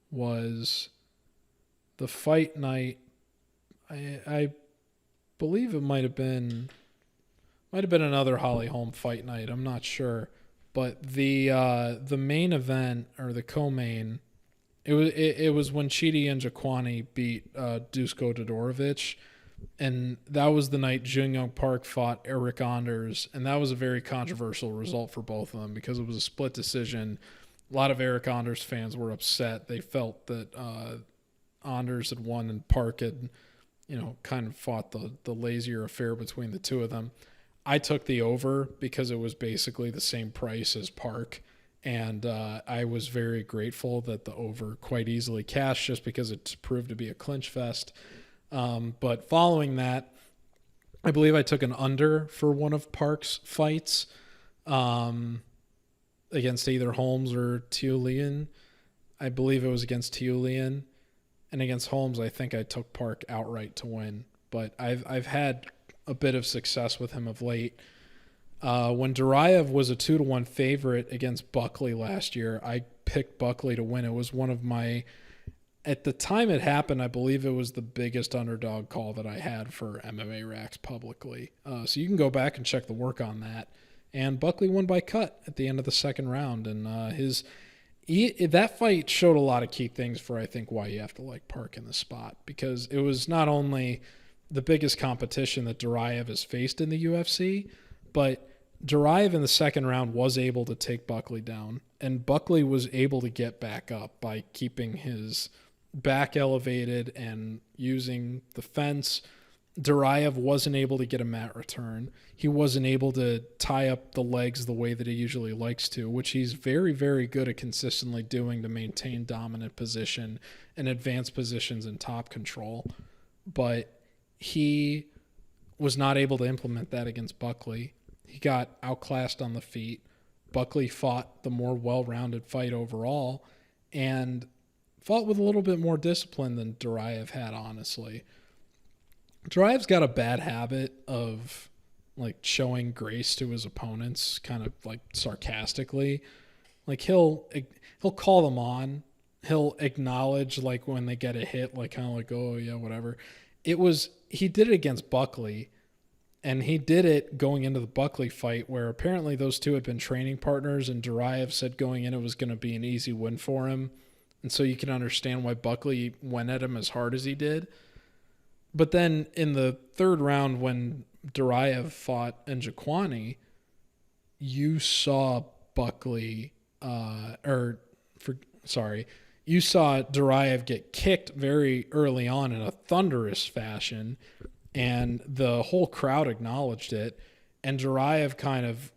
was the fight night. I believe it might have been another Holly Holm fight night. I'm not sure, but the main event, or the co-main, it was when Chidi Njokwani beat Dusko Todorovic, and that was the night Junyong Park fought Eric Anders, and that was a very controversial result for both of them because it was a split decision. A lot of Eric Anders fans were upset. They felt that Anders had won and Park had, kind of fought the lazier affair between the two of them. I took the over because it was basically the same price as Park, and I was very grateful that the over quite easily cashed just because it proved to be a clinch fest. But following that, I believe I took an under for one of Park's fights against either Holmes or Tiulian. I believe it was against Tiulian. And against Holmes, I think I took Park outright to win. But I've had a bit of success with him of late. When Duraev was a 2-1 favorite against Buckley last year, I picked Buckley to win. It was one of my, at the time it happened, I believe it was the biggest underdog call that I had for MMA Rax publicly. So you can go back and check the work on that. And Buckley won by cut at the end of the second round. And that fight showed a lot of key things for, I think, why you have to like Park in the spot. Because it was not only the biggest competition that Duraev has faced in the UFC, but Duraev in the second round was able to take Buckley down. And Buckley was able to get back up by keeping his back elevated and using the fence. Duraev wasn't able to get a mat return. He wasn't able to tie up the legs the way that he usually likes to, which he's very, very good at consistently doing to maintain dominant position and advanced positions in top control. But he was not able to implement that against Buckley. He got outclassed on the feet. Buckley fought the more well-rounded fight overall and fought with a little bit more discipline than Duraev had, honestly. Duraev's got a bad habit of like showing grace to his opponents, kind of like sarcastically. Like he'll call them on. He'll acknowledge like when they get a hit, like kind of like, oh yeah, whatever. He did it against Buckley, and he did it going into the Buckley fight where apparently those two had been training partners, and Duraev said going in it was going to be an easy win for him. And so you can understand why Buckley went at him as hard as he did. But then in the third round when Duraev fought Njokuani, you saw you saw Duraev get kicked very early on in a thunderous fashion, and the whole crowd acknowledged it, and Duraev kind of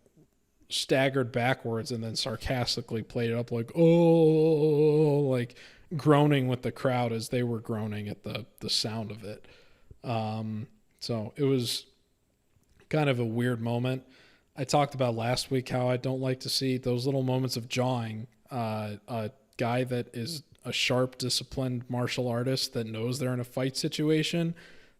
staggered backwards and then sarcastically played it up like, oh, like groaning with the crowd as they were groaning at the sound of it. So it was kind of a weird moment. I talked about last week how I don't like to see those little moments of jawing. A guy that is a sharp, disciplined martial artist that knows they're in a fight situation,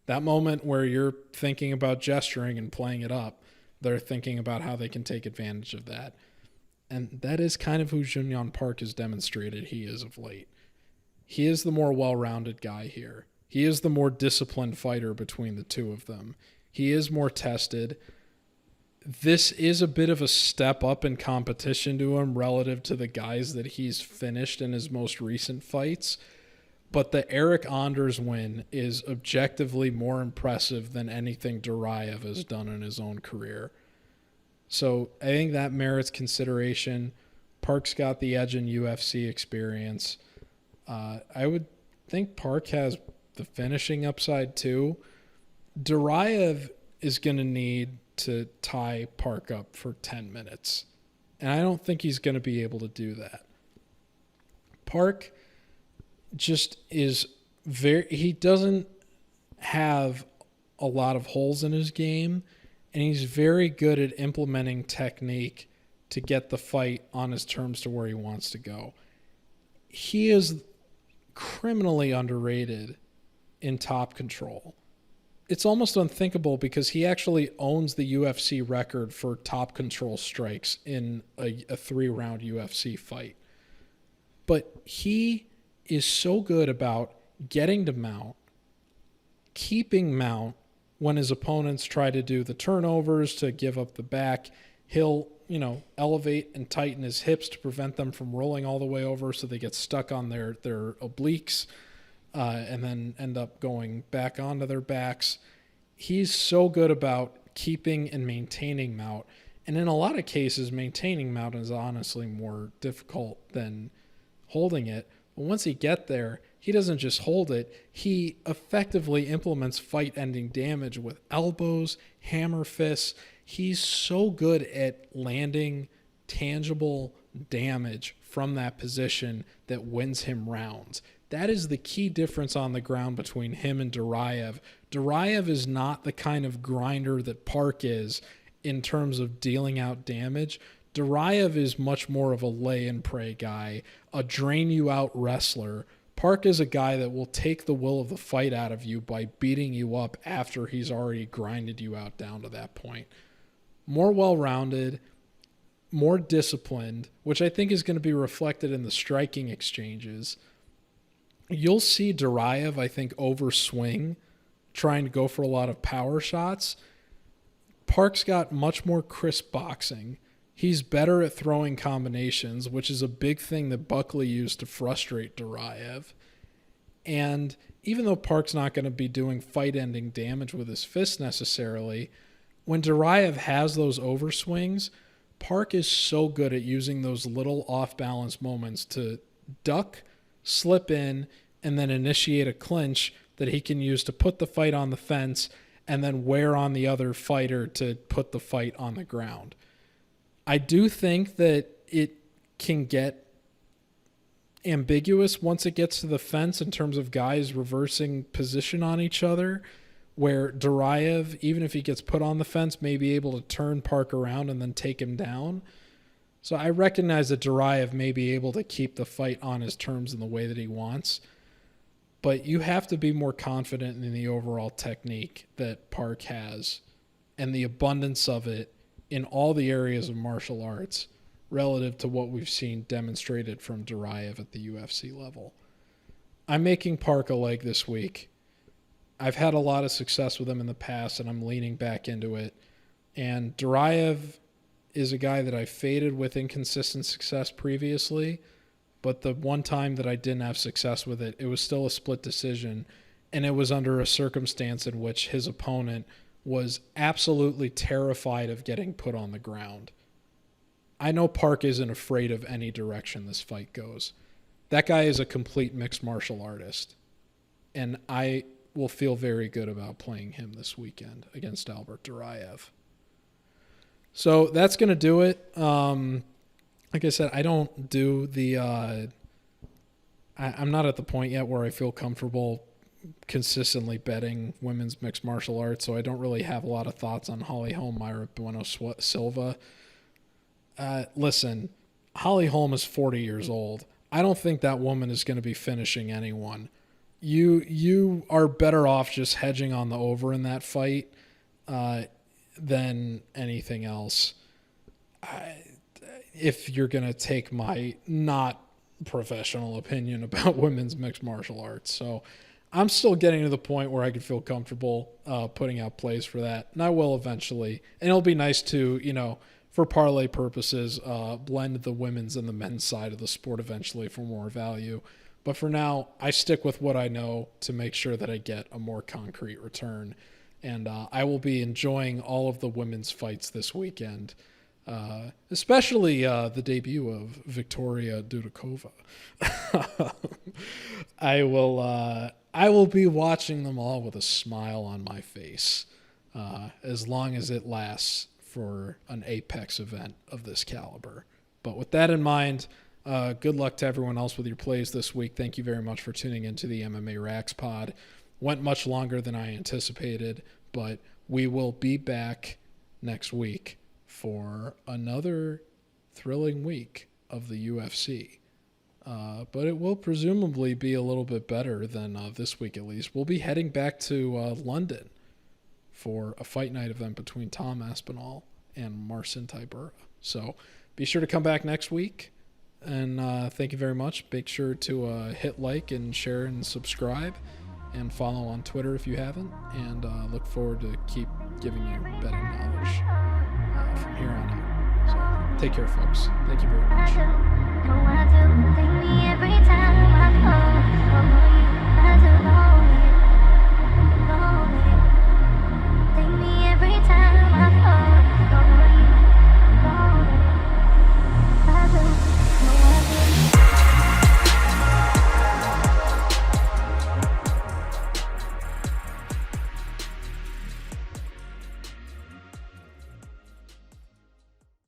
that moment where you're thinking about gesturing and playing it up, they're thinking about how they can take advantage of that. And that is kind of who Junyong Park has demonstrated he is of late. He is the more well-rounded guy here. He is the more disciplined fighter between the two of them. He is more tested. This is a bit of a step up in competition to him relative to the guys that he's finished in his most recent fights. But the Eric Anders win is objectively more impressive than anything Duraev has done in his own career. So I think that merits consideration. Park's got the edge in UFC experience. I would think Park has the finishing upside too. Duraev is going to need to tie Park up for 10 minutes. And I don't think he's going to be able to do that. Park just is he doesn't have a lot of holes in his game, and he's very good at implementing technique to get the fight on his terms to where he wants to go. He is criminally underrated in top control. It's almost unthinkable because he actually owns the UFC record for top control strikes in a 3-round UFC fight. But he is so good about getting to mount, keeping mount when his opponents try to do the turnovers to give up the back. He'll, elevate and tighten his hips to prevent them from rolling all the way over so they get stuck on their obliques and then end up going back onto their backs. He's so good about keeping and maintaining mount. And in a lot of cases, maintaining mount is honestly more difficult than holding it. But once he gets there, he doesn't just hold it. He effectively implements fight-ending damage with elbows, hammer fists. He's so good at landing tangible damage from that position that wins him rounds. That is the key difference on the ground between him and Duraev. Duraev is not the kind of grinder that Park is in terms of dealing out damage. Duraev is much more of a lay and pray guy, a drain you out wrestler. Park is a guy that will take the will of the fight out of you by beating you up after he's already grinded you out down to that point. More well-rounded, more disciplined, which I think is going to be reflected in the striking exchanges. You'll see Duraev, I think, overswing, trying to go for a lot of power shots. Park's got much more crisp boxing. He's better at throwing combinations, which is a big thing that Buckley used to frustrate Duraev. And even though Park's not going to be doing fight-ending damage with his fists necessarily, when Duraev has those overswings, Park is so good at using those little off-balance moments to duck, slip in, and then initiate a clinch that he can use to put the fight on the fence and then wear on the other fighter to put the fight on the ground. I do think that it can get ambiguous once it gets to the fence in terms of guys reversing position on each other, where Duraev, even if he gets put on the fence, may be able to turn Park around and then take him down. So I recognize that Duraev may be able to keep the fight on his terms in the way that he wants, but you have to be more confident in the overall technique that Park has and the abundance of it in all the areas of martial arts relative to what we've seen demonstrated from Duraev at the UFC level. I'm making Park a leg this week. I've had a lot of success with him in the past, and I'm leaning back into it. And Duraev is a guy that I faded with inconsistent success previously, but the one time that I didn't have success with it, it was still a split decision, and it was under a circumstance in which his opponent was absolutely terrified of getting put on the ground. I know Park isn't afraid of any direction this fight goes. That guy is a complete mixed martial artist, and I will feel very good about playing him this weekend against Albert Duraev. So that's going to do it. Like I said, I don't do the I'm not at the point yet where I feel comfortable consistently betting women's mixed martial arts, so I don't really have a lot of thoughts on Holly Holm, Mayra Bueno Silva. Listen, Holly Holm is 40 years old. I don't think that woman is going to be finishing anyone. You are better off just hedging on the over in that fight than anything else. If you're going to take my not professional opinion about women's mixed martial arts. So I'm still getting to the point where I could feel comfortable putting out plays for that. And I will eventually. And it'll be nice to, for parlay purposes, blend the women's and the men's side of the sport eventually for more value. But for now, I stick with what I know to make sure that I get a more concrete return. And I will be enjoying all of the women's fights this weekend, especially the debut of Viktoriia Dudakova. I will be watching them all with a smile on my face as long as it lasts for an Apex event of this caliber. But with that in mind, good luck to everyone else with your plays this week. Thank you very much for tuning into the MMA RAXPOD. Went much longer than I anticipated, but we will be back next week for another thrilling week of the UFC. But it will presumably be a little bit better than this week at least. We'll be heading back to London for a fight night event between Tom Aspinall and Marcin Tybura. So be sure to come back next week. And thank you very much. Make sure to hit like and share and subscribe and follow on Twitter if you haven't. And look forward to keep giving you betting knowledge from here on out. So take care, folks. Thank you very much.